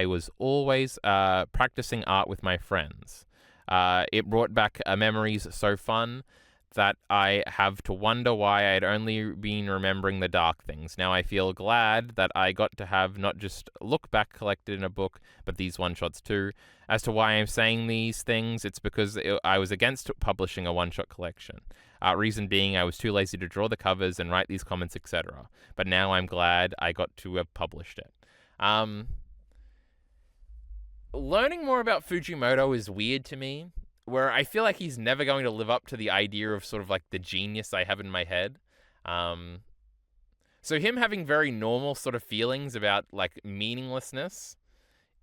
was always practicing art with my friends. It brought back memories so fun that I have to wonder why I had only been remembering the dark things. Now I feel glad that I got to have not just Look Back collected in a book, but these one-shots too. As to why I'm saying these things, it's because I was against publishing a one-shot collection. Reason being, I was too lazy to draw the covers and write these comments, etc. But now I'm glad I got to have published it. Learning more about Fujimoto is weird to me, where I feel like he's never going to live up to the idea of sort of like the genius I have in my head. So him having very normal sort of feelings about like meaninglessness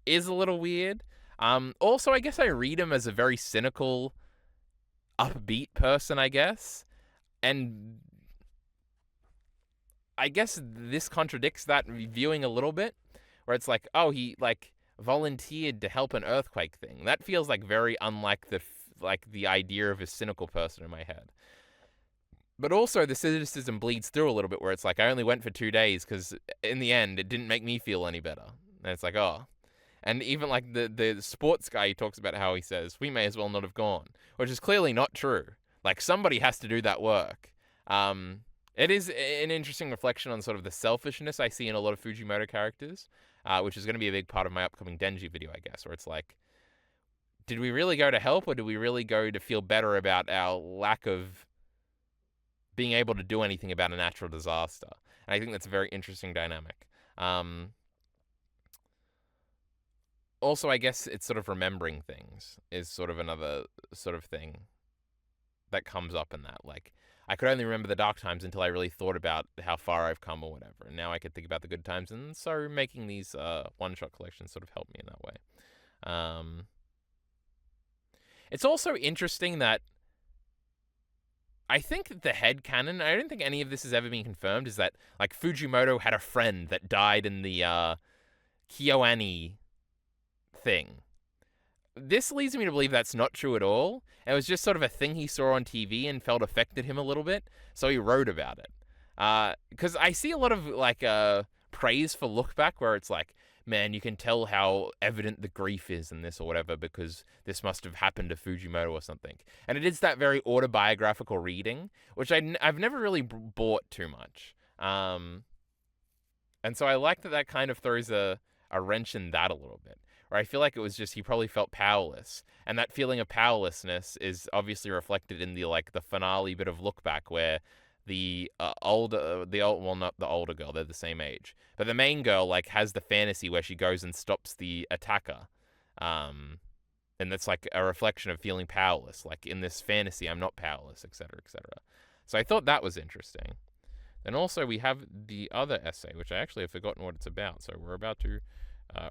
is a little weird. Also, I guess I read him as a very cynical, upbeat person, I guess. And I guess this contradicts that viewing a little bit, where it's like, oh, he like volunteered to help an earthquake thing. That feels like very unlike the idea of a cynical person in my head. But also the cynicism bleeds through a little bit, where it's like, I only went for 2 days because in the end it didn't make me feel any better. And it's like, oh. And even like the sports guy, he talks about how he says, we may as well not have gone, which is clearly not true. Like, somebody has to do that work. It is an interesting reflection on sort of the selfishness I see in a lot of Fujimoto characters, which is going to be a big part of my upcoming Denji video, I guess, where it's like, did we really go to help, or did we really go to feel better about our lack of being able to do anything about a natural disaster? And I think that's a very interesting dynamic. Also, I guess it's sort of remembering things is sort of another sort of thing that comes up in that. Like, I could only remember the dark times until I really thought about how far I've come or whatever. And now I could think about the good times. And so making these one-shot collections sort of helped me in that way. It's also interesting that I think the headcanon, I don't think any of this has ever been confirmed, is that like Fujimoto had a friend that died in the Kyoani thing. This leads me to believe that's not true at all. It was just sort of a thing he saw on TV and felt affected him a little bit, so he wrote about it. Because I see a lot of like praise for Look Back, where it's like, man, you can tell how evident the grief is in this or whatever because this must have happened to Fujimoto or something. And it is that very autobiographical reading, which I've never really bought too much. And so I like that kind of throws a wrench in that a little bit. Or I feel like it was just he probably felt powerless, and that feeling of powerlessness is obviously reflected in the finale bit of Look Back, where well, not the older girl, they're the same age, but the main girl like has the fantasy where she goes and stops the attacker, and that's like a reflection of feeling powerless. Like in this fantasy, I'm not powerless, etc., etc. So I thought that was interesting. And also we have the other essay, which I actually have forgotten what it's about. So we're about to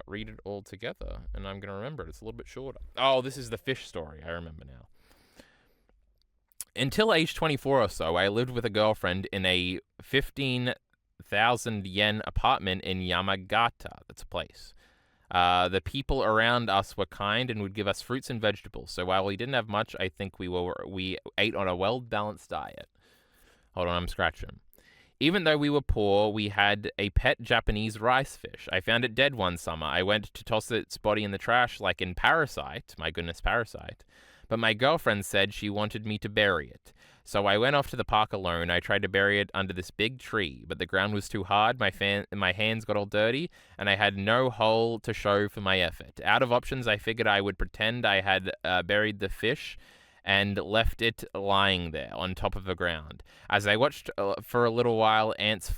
read it all together, and I'm going to remember it. It's a little bit shorter. Oh, this is the fish story. I remember now. Until age 24 or so, I lived with a girlfriend in a 15,000 yen apartment in Yamagata. That's a place. The people around us were kind and would give us fruits and vegetables. So while we didn't have much, I think we ate on a well-balanced diet. Hold on, I'm scratching. Even though we were poor, we had a pet Japanese rice fish. I found it dead one summer. I went to toss its body in the trash like in Parasite. My goodness, Parasite. But my girlfriend said she wanted me to bury it. So I went off to the park alone. I tried to bury it under this big tree, but the ground was too hard, my hands got all dirty, and I had no hole to show for my effort. Out of options, I figured I would pretend I had buried the fish and left it lying there on top of the ground. As I watched for a little while, ants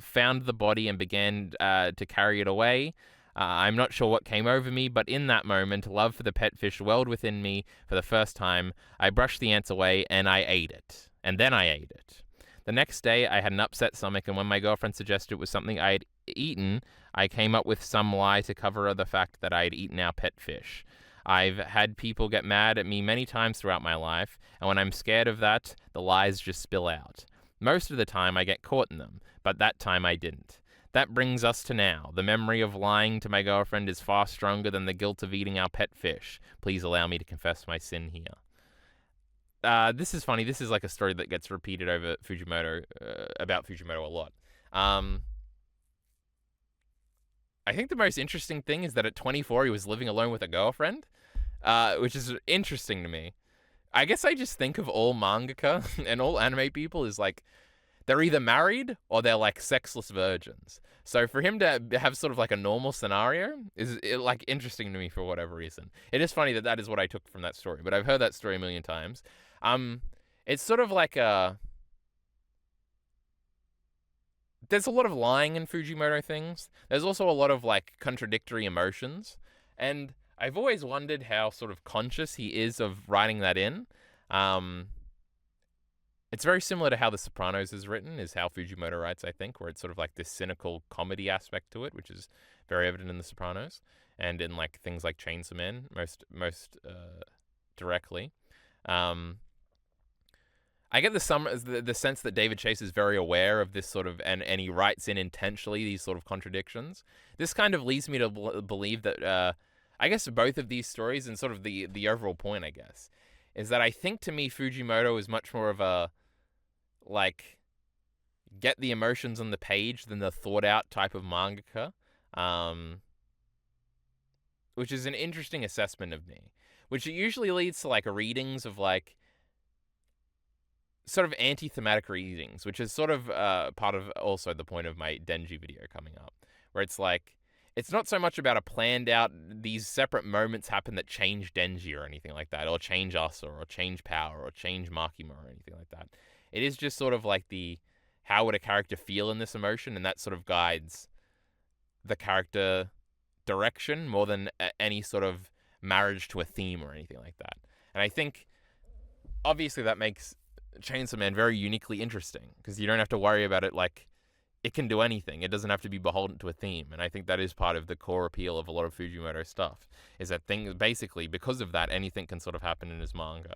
found the body and began to carry it away. I'm not sure what came over me, but in that moment, love for the pet fish welled within me for the first time. I brushed the ants away, and I ate it. And then I ate it. The next day, I had an upset stomach, and when my girlfriend suggested it was something I had eaten, I came up with some lie to cover the fact that I had eaten our pet fish. I've had people get mad at me many times throughout my life, and when I'm scared of that, the lies just spill out. Most of the time, I get caught in them, but that time I didn't. That brings us to now. The memory of lying to my girlfriend is far stronger than the guilt of eating our pet fish. Please allow me to confess my sin here. This is funny. This is like a story that gets repeated over Fujimoto, about Fujimoto a lot. I think the most interesting thing is that at 24, he was living alone with a girlfriend, which is interesting to me. I guess I just think of all mangaka and all anime people as like, they're either married or they're like sexless virgins. So for him to have sort of like a normal scenario is like interesting to me for whatever reason. It is funny that that is what I took from that story, but I've heard that story a million times. It's sort of like there's a lot of lying in Fujimoto things. There's also a lot of like contradictory emotions, and I've always wondered how sort of conscious he is of writing that in. It's very similar to how The Sopranos is written, is how Fujimoto writes, I think, where it's sort of like this cynical comedy aspect to it, which is very evident in The Sopranos, and in like things like Chainsaw Man, most directly. I get the sense that David Chase is very aware of this sort of, and he writes in intentionally these sort of contradictions. This kind of leads me to believe that, I guess both of these stories, and sort of the overall point, I guess, is that I think to me Fujimoto is much more of a, like, get the emotions on the page than the thought out type of mangaka, which is an interesting assessment of me, which usually leads to like readings of like sort of anti-thematic readings, which is sort of part of also the point of my Denji video coming up, where it's like, it's not so much about a planned out, these separate moments happen that change Denji or anything like that, or change Asa, or change Power, or change Makima, or anything like that. It is just sort of like how would a character feel in this emotion, and that sort of guides the character direction more than any sort of marriage to a theme or anything like that. And I think, obviously, that makes Chainsaw Man very uniquely interesting, because you don't have to worry about it like it can do anything. It doesn't have to be beholden to a theme. And I think that is part of the core appeal of a lot of Fujimoto stuff, is that things, basically, because of that, anything can sort of happen in his manga.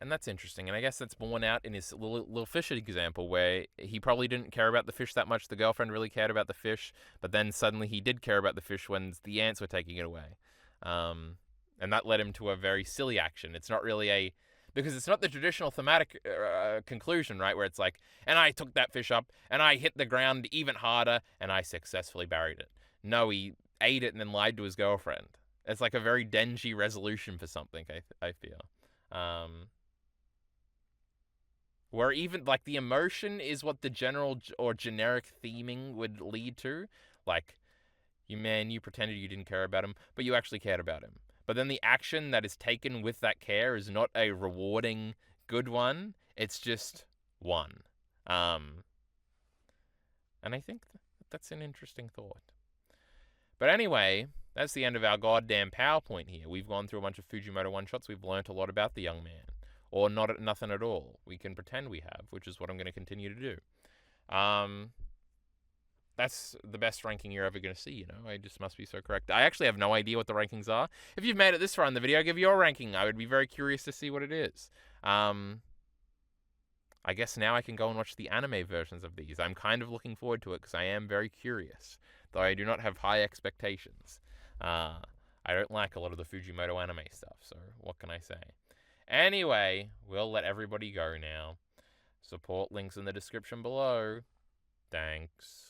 And that's interesting. And I guess that's borne out in his little fish example, where he probably didn't care about the fish that much. The girlfriend really cared about the fish, but then suddenly he did care about the fish when the ants were taking it away. And that led him to a very silly action. It's not really because it's not the traditional thematic conclusion, right? Where it's like, and I took that fish up, and I hit the ground even harder, and I successfully buried it. No, he ate it and then lied to his girlfriend. It's like a very dingy resolution for something, I feel. Where even, like, the emotion is what the general or generic theming would lead to. Like, you pretended you didn't care about him, but you actually cared about him. But then the action that is taken with that care is not a rewarding, good one. It's just one. And I think that's an interesting thought. But anyway, that's the end of our goddamn PowerPoint here. We've gone through a bunch of Fujimoto one-shots. We've learnt a lot about the young man. Or nothing at all. We can pretend we have, which is what I'm going to continue to do. That's the best ranking you're ever going to see, you know? I just must be so correct. I actually have no idea what the rankings are. If you've made it this far in the video, give your ranking. I would be very curious to see what it is. I guess now I can go and watch the anime versions of these. I'm kind of looking forward to it because I am very curious, though I do not have high expectations. I don't like a lot of the Fujimoto anime stuff, so what can I say? Anyway, we'll let everybody go now. Support links in the description below. Thanks.